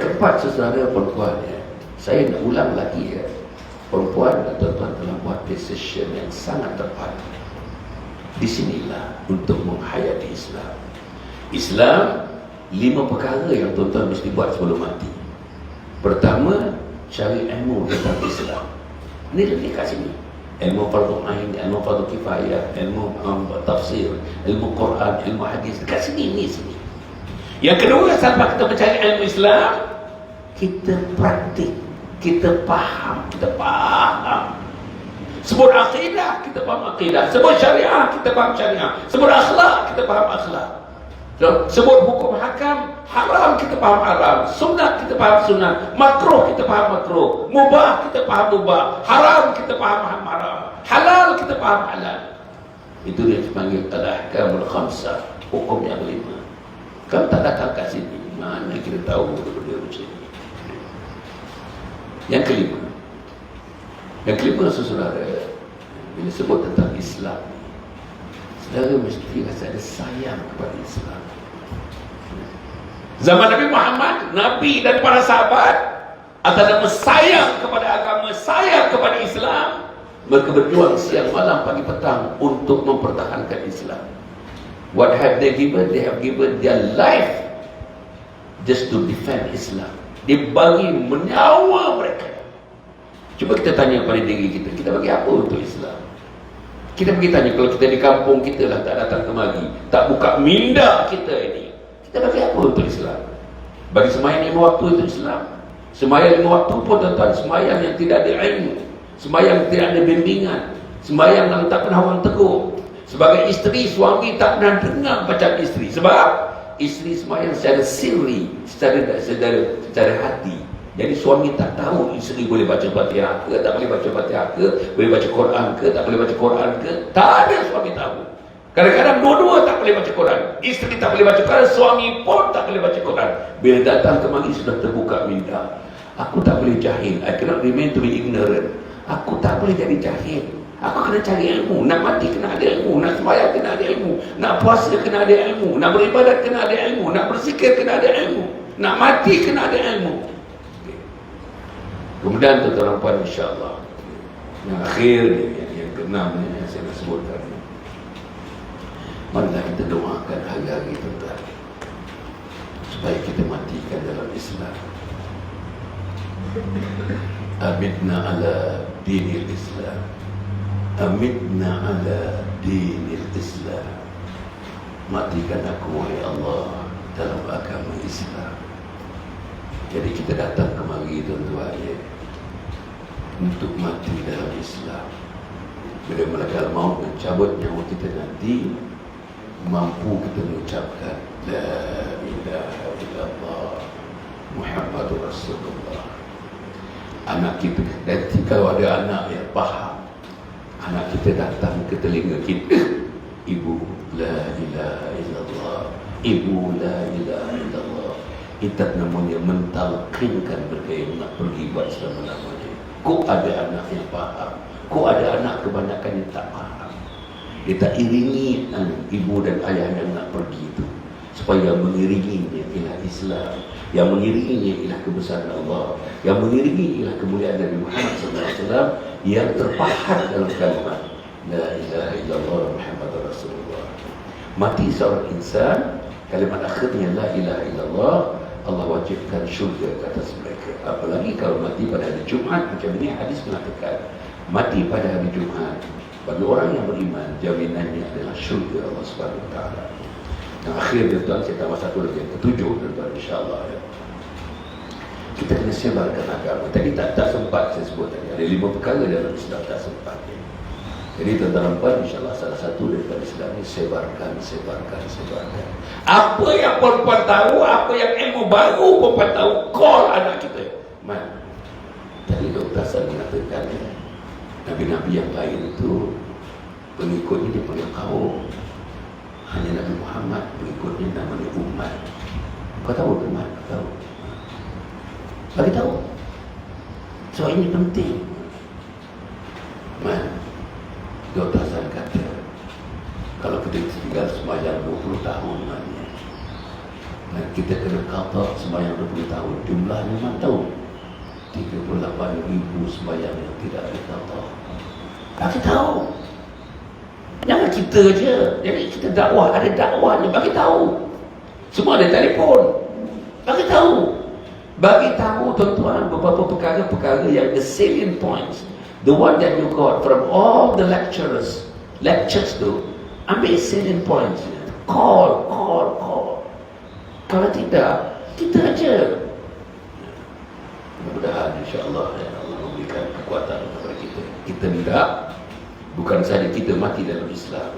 Speaker 1: keempat, saudara perempuan, saya nak ulang lagi ya, perempuan dan tuan-tuan telah buat decision yang sangat tepat. Di sinilah untuk menghayati Islam. Islam 5 perkara yang tuan-tuan mesti buat sebelum mati. Pertama, cari ilmu tentang Islam. Ini lebih kat sini. Ilmu fardhu ain, ilmu fardhu kifayah, ilmu tafsir, ilmu Quran, ilmu hadis. Dekat sini, ni sini. Yang kedua, selepas kita mencari ilmu Islam, kita praktik, kita faham. Sebut akidah, kita faham akidah. Sebut syariah, kita faham syariah. Sebut akhlak, kita faham akhlak. Sebut hukum hakam, haram kita faham haram, sunnah kita faham sunnah, makruh kita faham makruh, mubah kita faham mubah, haram kita faham haram, halal kita faham halal. Itu dia dipanggil al-ahkamul khamsah, hukum yang 5. Kalau tak datang kat sini, mana kita tahu benda macam ni? Yang kelima saudara, bila sebut tentang Islam, saudara mesti rasa ada sayang kepada Islam. Zaman Nabi Muhammad, Nabi dan para sahabat atas nama sayang kepada agama, sayang kepada Islam, mereka berjuang siang malam pagi petang untuk mempertahankan Islam. What have they given? They have given their life just to defend Islam. Dia bagi menyawa mereka. Cuba kita tanya pada diri kita, kita bagi apa untuk Islam? Kita pergi tanya, kalau kita di kampung kita lah tak datang kemari, tak buka minda kita ini, kita bagi apa untuk Islam? Bagi sembahyang 5 waktu itu Islam. Sembahyang 5 waktu pun tuan-tuan, sembahyang yang tidak ada ilmu, sembahyang yang tidak ada bimbingan, sembahyang yang tak pernah orang tegur. Sebagai isteri, suami tak pernah dengar bacaan isteri. Sebab isteri sembahyang secara sirri, secara hati. Jadi suami tak tahu isteri boleh baca Fatihah ke, tak boleh baca Fatihah ke, boleh baca Quran ke, tak boleh baca Quran ke. Tak ada suami tahu. Kadang-kadang dua-dua tak boleh baca Quran. Isteri tak boleh baca Quran, suami pun tak boleh baca Quran. Bila datang kemari sudah terbuka minda. Aku tak boleh jahil. I cannot remain to be ignorant. Aku tak boleh jadi jahil. Aku kena cari ilmu. Nak mati kena ada ilmu. Nak sembahyang kena ada ilmu. Nak puasa kena ada ilmu. Nak beribadat kena ada ilmu. Nak berzikir kena ada ilmu. Nak mati kena ada ilmu. Kemudian tuan-tuan puan, insya-Allah, yang akhir yang keenam yang saya nak sebutkan, marilah kita doakan hari-hari tuan-tuan supaya kita matikan dalam Islam. Amitna ala dinil Islam. Amitna ala dinil Islam. Matikan aku, wahai Allah, dalam agama Islam. Jadi kita datang kemari tuan-tuan untuk mati dalam Islam. Bila malaikat maut mencabut nyawa kita nanti, mampu kita mengucapkan La ilaha illallah Muhammadur Rasulullah. Anak kita, nanti kalau ada anak yang faham, anak kita datang ke telinga kita, Ibu la ilaha illallah, Ibu la ilaha illallah. Kita namanya mentalkinkan mereka yang nak pergi buat selama-lamanya. Kok ada anak yang faham, kok ada anak kebanyakan yang tak faham. Dia tak iringi ibu dan ayah yang nak pergi itu, supaya yang mengiringinya ialah Islam, yang mengiringinya ialah kebesaran Allah, yang mengiringinya ialah kemuliaan Nabi Muhammad SAW, yang terpahat dalam kalimat La ilaha illallah Muhammadur Rasulullah. Mati seorang insan, kalimat akhirnya La ilaha illallah, Allah wajibkan syurga ke atas mereka. Apalagi kalau mati pada hari Jumaat, macam ini hadis mengatakan, mati pada hari Jumaat bagi orang yang beriman, jaminannya adalah syurga Allah Subhanahu Wa Taala. Yang akhir tuan, saya tambah satu lagi, yang ketujuh tuan, insya-Allah ya. Kita kena sebarkan agama. Tadi tak sempat saya sebut tadi. Ada 5 perkara dalam Islam tak sempat ya. Jadi tuan-tuan, insya-Allah salah satu daripada Islam ini sebarkan. Apa yang perempuan tahu, apa yang ilmu baru perempuan tahu, call anak kita. Man, tadi Dr. Hasan mengatakan Nabi-Nabi yang lain itu pengikutnya dia panggil kaum. Hanya Nabi Muhammad pengikutnya namanya umat. Kau tahu umat? Kau tahu? Bagi tahu. So ini penting. Man, Dr. Hasan kata, kalau kita tinggal sembahyang 20 tahun maknanya, dan kita kena qada sembahyang 20 tahun, jumlahnya mana tahu? 38,000 sembahyang yang tidak diqada. Bagi tahu. Jangan kita je. Jadi kita dakwah, ada dakwahnya, bagi tahu. Semua ada telefon. Bagi tahu. Bagi tahu tuan-tuan beberapa perkara-perkara yang the salient points, the one that you got from all the lectures tu, ambil salient points. Call. Kalau tidak, kita aja. Mudah-mudahan insya-Allah ya, Allah memberikan kekuatan kepada kita. Kita tidak, bukan saja kita mati dalam Islam,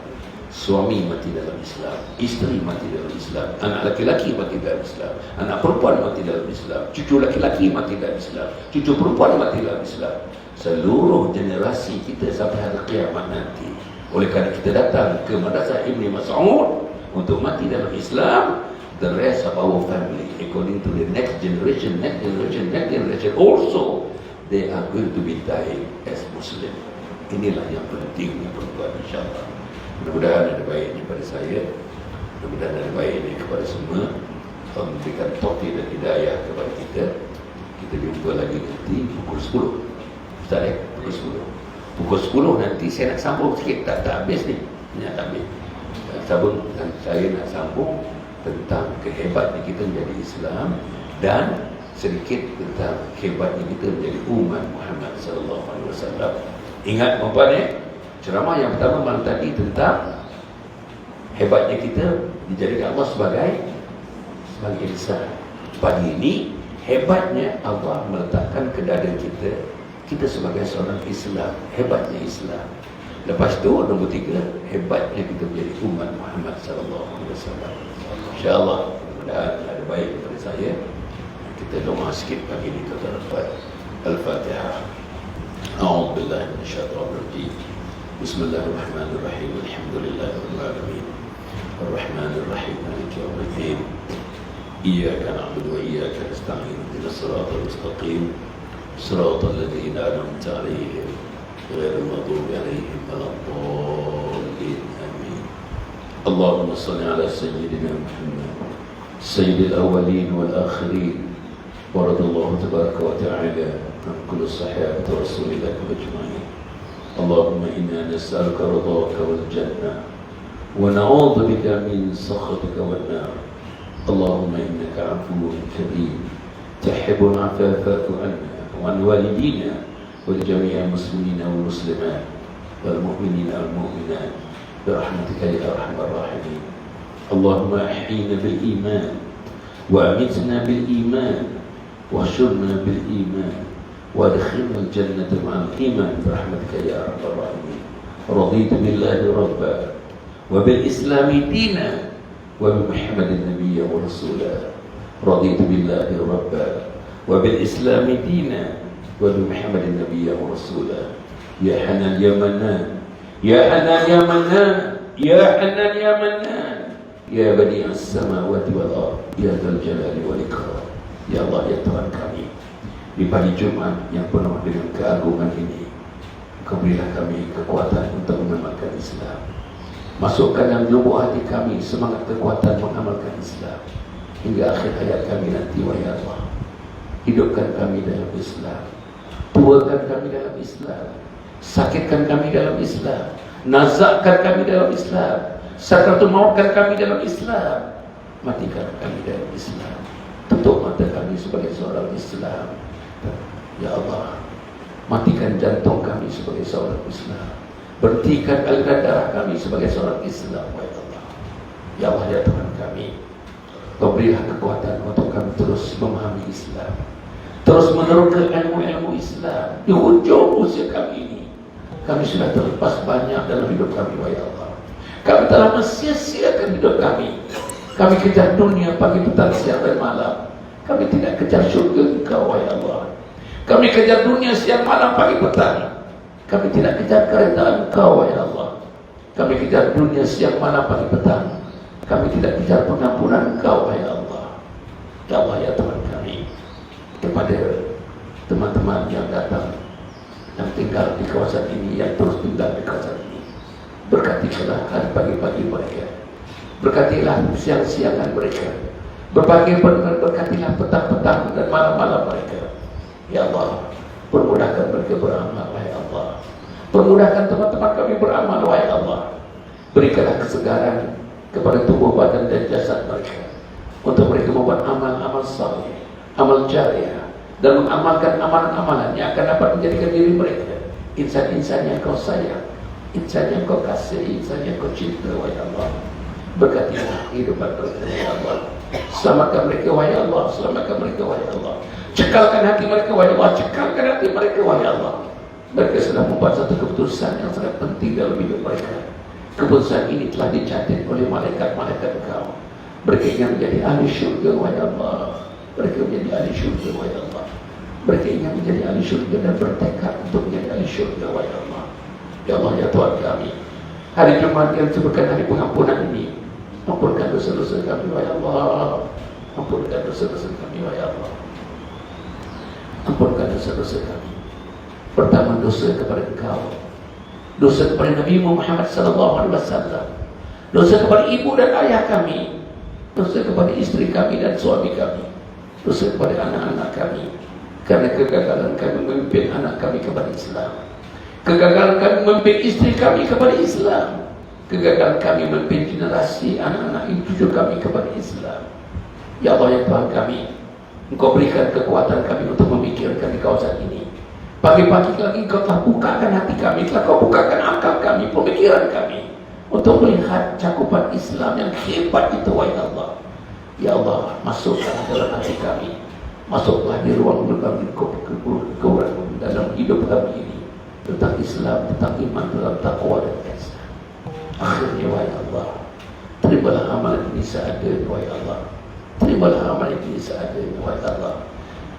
Speaker 1: suami mati dalam Islam, isteri mati dalam Islam, anak laki-laki mati dalam Islam, anak perempuan mati dalam Islam, cucu laki-laki mati dalam Islam, cucu perempuan mati dalam Islam. Seluruh generasi kita sampai hari kiamat nanti. Oleh kerana kita datang ke Madrasah Ibn Mas'ud untuk mati dalam Islam, the rest of our family, according to the next generation also they are going to be dying as Muslim. Inilah yang penting diperlukan, insyaAllah. Mudah-mudahan ada baiknya pada saya, mudah-mudahan ada baiknya kepada semua. Allah memberikan taufik dan hidayah kepada kita. Kita jumpa lagi nanti pukul 10. Ustaz, pukul 10. Pukul 10 nanti saya nak sambung sikit, tak habis ni. Tak habis. Dan saya nak sambung tentang kehebatnya kita menjadi Islam dan sedikit tentang kehebatnya kita menjadi umat Muhammad sallallahu alaihi wasallam. Ingat tuan-tuan, ceramah yang pertama malam tadi tentang hebatnya kita dijadikan Allah sebagai insan. Pagi ini hebatnya Allah meletakkan ke dada kita sebagai seorang Islam. Hebatnya Islam. Lepas tu nombor 3, hebatnya kita menjadi umat Muhammad sallallahu alaihi wasallam. Insya-Allah mudah-mudahan ada baik kepada saya. Kita doa sikit pagi ini, tuan-tuan. Al-Fatihah. A'udzu billahi minasyaitonir rajim. Bismillahirrahmanirrahim. Alhamdulillahirabbil alamin. Arrahmanir rahim. Maliki yaumiddin. Iyyaka na'budu wa iyyaka nasta'in. Ihdinas siratal mustaqim. Siratal ladzina an'amta 'alaihim ghairil maghdubi 'alaihim waladdallin. Amin. Allahumma shalli 'ala sayyidina Muhammad sayyidil awwalin wal akhirin. wa radallahu tabaraka wa ta'ala an kulli sahabati rasulillah ajma'in. Allahumma inna nas'aluka ridhaka wal jannah wa na'udzu bika min sakhatika wan nar. Allahumma innaka 'afuwwun karim tuhibbul 'afwa fa'fu 'anna wa 'an walidina wa li jami'il muslimina wal muslimat wal mu'minina wal mu'minat bi rahmatika ya arhamar rahimin. Allahumma ahyina bil iman wa amitna bil iman واحشرنا بالإيمان وادخلنا الجنة مع الإيمان برحمتك يا رب الراحمين. رضيت بالله ربا وبالإسلام دينا وبمحمد النبي ورسولا. رضيت بالله ربا وبالإسلام دينا وبمحمد النبي ورسولا. يا حنان يا منان يا حنان يا منان يا حنان يا منان يا بديع السماوات والأرض يا ذا الجلال والإكرام. Ya Allah, ya Tuhan kami, di pagi Jumat yang penuh dengan keagungan ini, Kau berilah kami kekuatan untuk mengamalkan Islam. Masukkan dalam lubuk hati kami semangat kekuatan mengamalkan Islam hingga akhir hayat kami nanti, ya Allah. Hidupkan kami dalam Islam, tuakan kami dalam Islam, sakitkan kami dalam Islam, nazakkan kami dalam Islam, sakaratul mautkan kami dalam Islam, matikan kami dalam Islam. Tutup mata kami sebagai seorang Islam, ya Allah. Matikan jantung kami sebagai seorang Islam. Berhentikan aliran darah kami sebagai seorang Islam, ya Allah. Ya Allah, ya Tuhan kami, Kau berilah kekuatan untuk kami terus memahami Islam, terus meneruskan ilmu-ilmu Islam. Di ujung usia kami ini, kami sudah terlepas banyak dalam hidup kami, ya Allah. Kami telah mensia-siakan hidup kami. Kami kejar dunia pagi, petang, siang dan malam. Kami tidak kejar syurga Engkau, ya Allah. Kami kejar dunia siang malam pagi petang. Kami tidak kejar keredaan Engkau, ya Allah. Kami kejar dunia siang malam pagi petang. Kami tidak kejar pengampunan Engkau, ya Allah. Ya Allah, ya Tuhan kami, kepada teman-teman yang datang, yang tinggal di kawasan ini, yang terus tinggal di kawasan ini, berkatilah hari pagi-pagi mereka, berkatilah siang-siangan mereka, berkatilah petang-petang dan malam-malam mereka. Ya Allah, permudahkan mereka beramal, ya Allah. Permudahkan teman-teman kami beramal, ya Allah. Berikanlah kesegaran kepada tubuh badan dan jasad mereka, untuk mereka membuat amal-amal saleh, amal jariah, dan mengamalkan amalan-amalan yang akan dapat menjadikan diri mereka insan-insan yang Kau sayang, insan yang Kau kasih, insan yang Kau cinta, ya Allah. Berkatilah kehidupan mereka, ya Allah. Selamatkan mereka, ya Allah. Selamatkan mereka, ya Allah. Cekalkan hati mereka, ya Allah. Cekalkan hati mereka, ya Allah. Mereka sedang membuat satu keputusan yang sangat penting dalam hidup mereka. Keputusan ini telah dicatat oleh malaikat-malaikat Engkau. Mereka ingin menjadi ahli syurga, ya Allah. Mereka menjadi ahli syurga, ya Allah. Mereka ingin menjadi ahli syurga dan bertekad untuk menjadi ahli syurga, ya Allah. Ya Allah, ya Tuhan kami, hari Jumat yang sebagai hari pengampunan ini, ampunkan dosa-dosa kami, ya Allah. Ampunkan dosa-dosa kami, ya Allah. ampunkan dosa-dosa kami. Pertama, dosa kepada Engkau, dosa kepada Nabi Muhammad SAW, dosa kepada ibu dan ayah kami, dosa kepada isteri kami dan suami kami, dosa kepada anak-anak kami, karena kegagalan kami memimpin anak kami kepada Islam, kegagalan kami memimpin isteri kami kepada Islam, kegagalan kami memimpin generasi anak-anak cucu kami kepada Islam. Ya Allah, ya Tuhan kami, Engkau berikan kekuatan kami untuk memikirkan di kawasan ini. Pagi-pagi lagi Engkau telah bukakan hati kami, telah Kau bukakan akal kami, pemikiran kami, untuk melihat cakupan Islam yang hebat itu, wahai Allah. Ya Allah, masukkan dalam hati kami, masuklah di ruang kami dalam hidup kami ini, tentang Islam, tentang iman, tentang takwa dan ihsan. Akhirnya, wahai Allah, terimalah amalan ini seadanya, wahai Allah. Terimalah amalan ini seadanya, wahai Allah.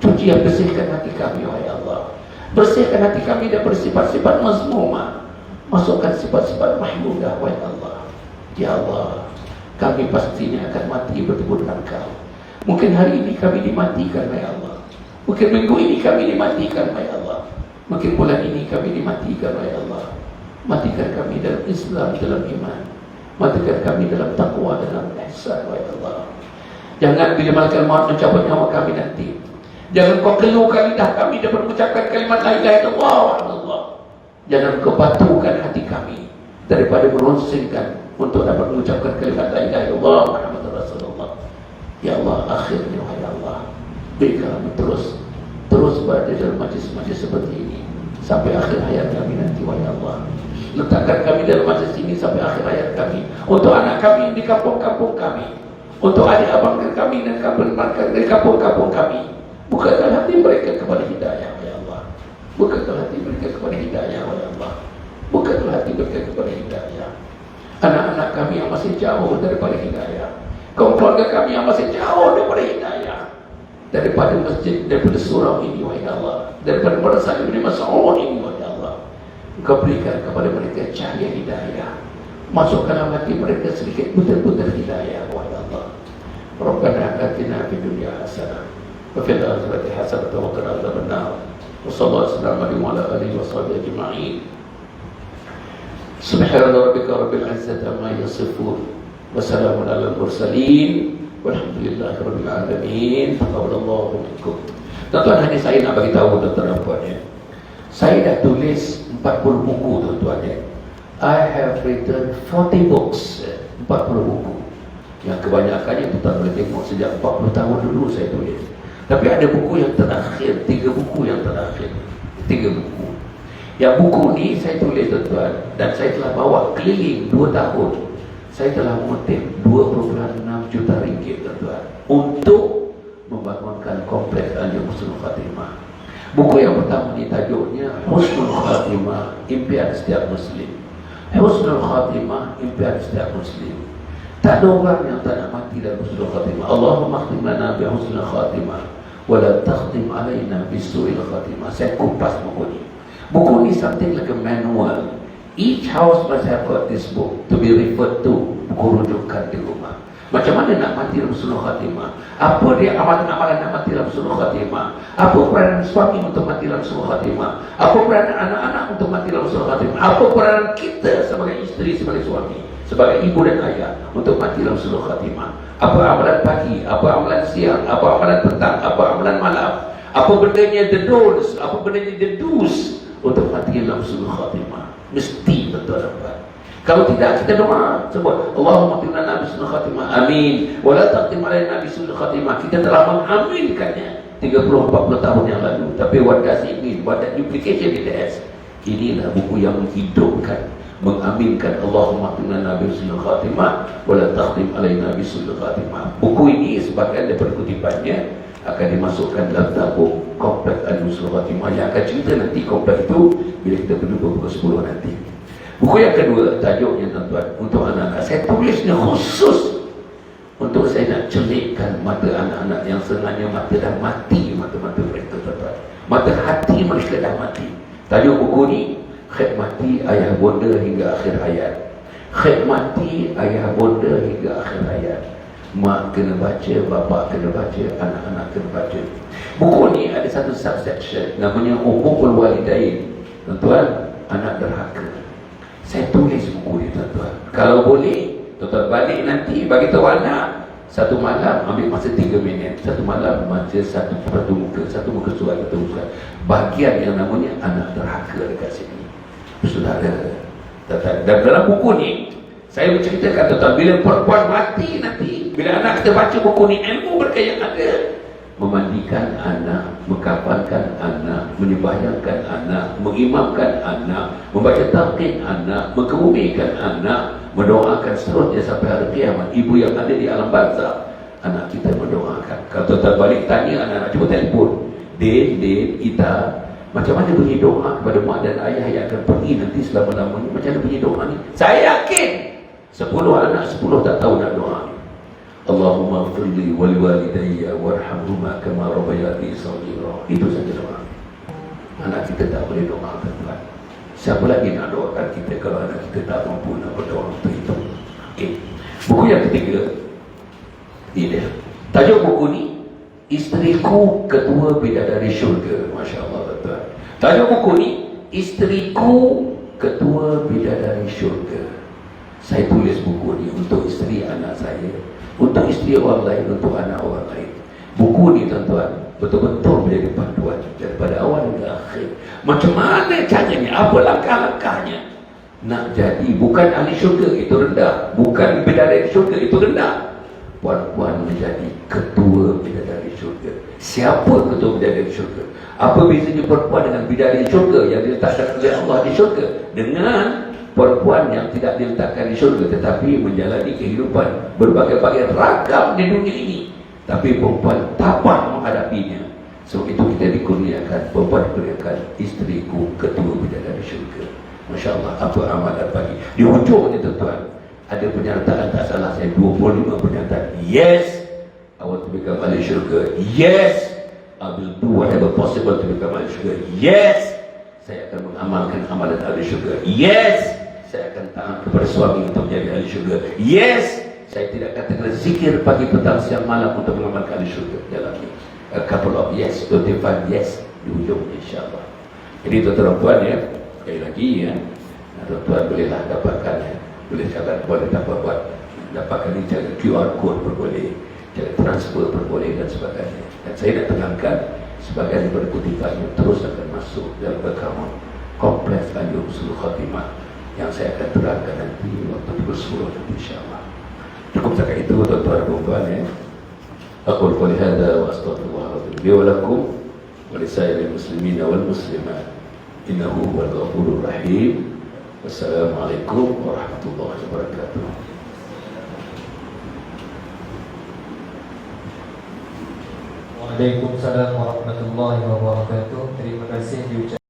Speaker 1: Cuci dan bersihkan hati kami, wahai Allah. Bersihkan hati kami dari sifat-sifat mazmumah, masukkan sifat-sifat mahmudah, wahai Allah. Ya Allah, kami pastinya akan mati bertemu dengan Kau. Mungkin hari ini kami dimatikan, wahai Allah. Mungkin minggu ini kami dimatikan, wahai Allah. Mungkin bulan ini kami dimatikan, wahai Allah. Matikan kami dalam Islam, dalam iman. Matikan kami dalam takwa, dalam ihsan, wahai Allah. Jangan bila malaikat maut mencabut nyawa kami nanti, jangan Kau keluarkan lidah kami dan mengucapkan kalimat la ilaha illallah. Jangan Kau batukan hati kami daripada meronsingkan untuk dapat mengucapkan kalimat la ilaha illallah Muhammadur Rasulullah. Ya Allah, akhirnya, wahai Allah, beri kami terus berada dalam majlis-majlis seperti ini sampai akhir hayat kami nanti, wahai Allah. Letakkan kami dalam majlis ini sampai akhir hayat kami, untuk anak kami di kampung-kampung kami, untuk adik abang kami dan dari kampung-kampung kami. Bukakan hati mereka kepada hidayah, ya Allah. Bukakan hati mereka kepada hidayah, ya Allah. Bukakan hati mereka kepada hidayah. Anak-anak kami yang masih jauh daripada hidayah, kaum keluarga kami yang masih jauh daripada hidayah, daripada masjid, daripada surau ini, wahai Allah, daripada madrasah Ibnu Mas'ud ini, wahai Allah. Engkau berikan kepada mereka cahaya hidayah. Masukkanlah hati mereka sedikit putar-putar hidayah, wahai Allah. Rabbana atina fid dunya hasanah wa fil akhirati hasanah wa qina adzabannar. Wa sallallahu alaihi wa alihi wa sahbihi ajma'in. Subhana rabbika rabbil izzati amma yasifun wa salamun alal mursalin walhamdulillahi rabbil alamin. Taqabbalallahu minkum. Tuan-tuan, hanya saya nak bagi tahu tuan-tuan dan puan, saya dah tulis 40 buku, tuan-tuan ya. I have written 40 books, 40 buku. Yang kebanyakannya kita boleh tengok sejak 40 tahun dulu saya tulis. Tapi ada buku yang terakhir, 3 buku yang terakhir, 3 buku. Yang buku ni saya tulis, tuan-tuan, dan saya telah bawa keliling 2 tahun. Saya telah mengutip 2,6 juta ringgit, tuan-tuan, untuk membangunkan kompleks Al-Husnul Khatimah. Buku yang pertama ni tajuknya Husnul Khatimah, impian setiap Muslim. Husnul Khatimah, impian setiap Muslim. Tak ada orang yang tak nak mati dalam Husnul Khatimah. Allahumma khtim lana bi Husnul Khatimah wa la takhtim alaina bi su'il Khatimah. Saya kupas buku ni. Buku ni something like a manual. Each house must have got this book to be referred to. Buku rujukan di rumah. Macam mana nak mati dalam Husnul Khatimah? Apa dia amalan-amalan nak mati dalam Husnul Khatimah? Apa peranan suami untuk mati dalam Husnul Khatimah? Apa peranan anak-anak untuk mati dalam Husnul Khatimah? Apa peranan kita sebagai isteri, sebagai suami, sebagai ibu dan ayah untuk mati dalam Husnul Khatimah? Apa amalan pagi? Apa amalan siang? Apa amalan petang? Apa amalan malam? Apa bendanya the don'ts? Apa bendanya the do's untuk mati dalam Husnul Khatimah? Mesti betul-betul. Kalau tidak, kita doa sebut Allahumma khtim lana bi husnul khatimah, amin. Wa la taqtim alaina bi su'il khatimah. Kita telah mengaminkannya 30-40 tahun yang lalu. Tapi what does it mean? What that implication it has? Inilah buku yang menghidupkan, mengaminkan Allahumma khtim lana bi husnul khatimah wa la taqtim alaina bi su'il khatimah. Buku ini sebagian daripada kutipannya akan dimasukkan dalam tabung kompleks Al-Husnul Khatimah yang akan cerita nanti kompleks itu bila kita berjumpa pukul 10 nanti. Buku yang kedua, tajuknya tuan-tuan, untuk anak-anak. Saya tulisnya khusus untuk saya nak celikkan mata anak-anak yang sebenarnya mata dah mati, mata-mata mereka, tuan-tuan. Mata hati mereka dah mati. Tajuk buku ni, khidmati ayah bonda hingga akhir hayat. Khidmati ayah bonda hingga akhir hayat. Mak kena baca, bapa kena baca, anak-anak kena baca. Buku ni ada satu subsection namanya Uququl Walidain. Tuan-tuan, anak derhaka. Saya tulis buku ni tuan-tuan. Kalau boleh, tuan-tuan balik nanti bagi tahu anak. Satu malam ambil masa 3 minit. Satu malam baca satu muka surat ketemu surat. Bahagian yang namanya anak derhaka dekat sini. Saudara, dan dalam buku ni saya menceritakan tentang bila perempuan mati nanti, bila anak kita baca buku ni, ilmu mereka yang ada. Memandikan anak, mengkafankan anak, menyebayangkan anak, mengimamkan anak, membaca talqin anak, mengebumikan anak, mendoakan seterusnya sampai hari kiamat. Ibu yang ada di alam barzakh, anak kita mendoakan. Kalau tuan balik tanya anak-anak, cuba telefon, Din, kita macam mana bunyi doa kepada mak dan ayah yang akan pergi nanti selama-lamanya? Macam mana bunyi doa ni? Saya yakin 10 anak 10 tak tahu nak doa ni. Allahumma firli wali walidayya warhamhuma kama rabbayani shaghira. Itu saja doa. Anak kita tak boleh doa, tuan-tuan. Siapa lagi nak doakan kita kalau anak kita tak mampu nak berdoa untuk itu? Okey. Buku yang ketiga, ini dia. Tajuk buku ni, Isteriku Ketua Bidadari Syurga. Masya Allah, tuan-tuan. Tajuk buku ni, Isteriku Ketua Bidadari Syurga. Saya tulis buku ni untuk isteri anak saya, untuk isteri orang lain, untuk anak orang lain. Buku ni tuan-tuan betul-betul menjadi panduan daripada awal hingga akhir. Macam mana caranya, apa langkah-langkahnya nak jadi bukan ahli syurga, itu rendah. Bukan bidadari syurga, itu rendah. Puan-puan menjadi ketua bidadari syurga. Siapa ketua bidadari syurga? Apa bezanya perempuan dengan bidadari syurga yang diletakkan oleh Allah di syurga dengan perempuan yang tidak diletakkan di syurga tetapi menjalani kehidupan berbagai-bagai ragam di dunia ini, tapi perempuan tabah menghadapinya? Sebab itu kita dikurniakan, perempuan dikurniakan isteriku ketua bidadari syurga. Masya Allah, apa amalan pagi. Di hujungnya tuan-tuan ada pernyataan, tak salah saya 25 pernyataan. Yes, I want to become ahli syurga. Yes, I will do whatever possible to become ahli syurga. Yes, saya akan mengamalkan amalan ahli syurga. Yes, saya akan taat kepada suami untuk menjadi ahli syurga. Yes, saya tidak akan tinggal zikir pagi, petang, siang, malam untuk mengamalkan ahli syurga. Dalam a couple of yes, 25 yes di hujung, insyaAllah. Jadi tuan-tuan puan ya, sekali lagi ya, tuan-tuan bolehlah dapatkan ya, boleh cakap, boleh dapat buat, dapatkan ni cara QR code pun boleh, cara transfer pun boleh dan sebagainya. Dan saya nak tekankan sebagai daripada kutipan yang terus akan masuk dalam rekaman kompleks Al Husnul Khatimah yang saya akan terangkan nanti waktu pukul 10 nanti, insyaAllah. Cukup setakat itu tuan-tuan dan puan ya. Aqul qouli hadza wa astaghfirullah li wa lakum wa li sa'iril muslimin wal muslimat innahu huwal ghafurur rahim. Wassalamualaikum warahmatullahi wabarakatuh.
Speaker 2: Waalaikumsalam warahmatullahi wabarakatuh. Terima kasih diucapkan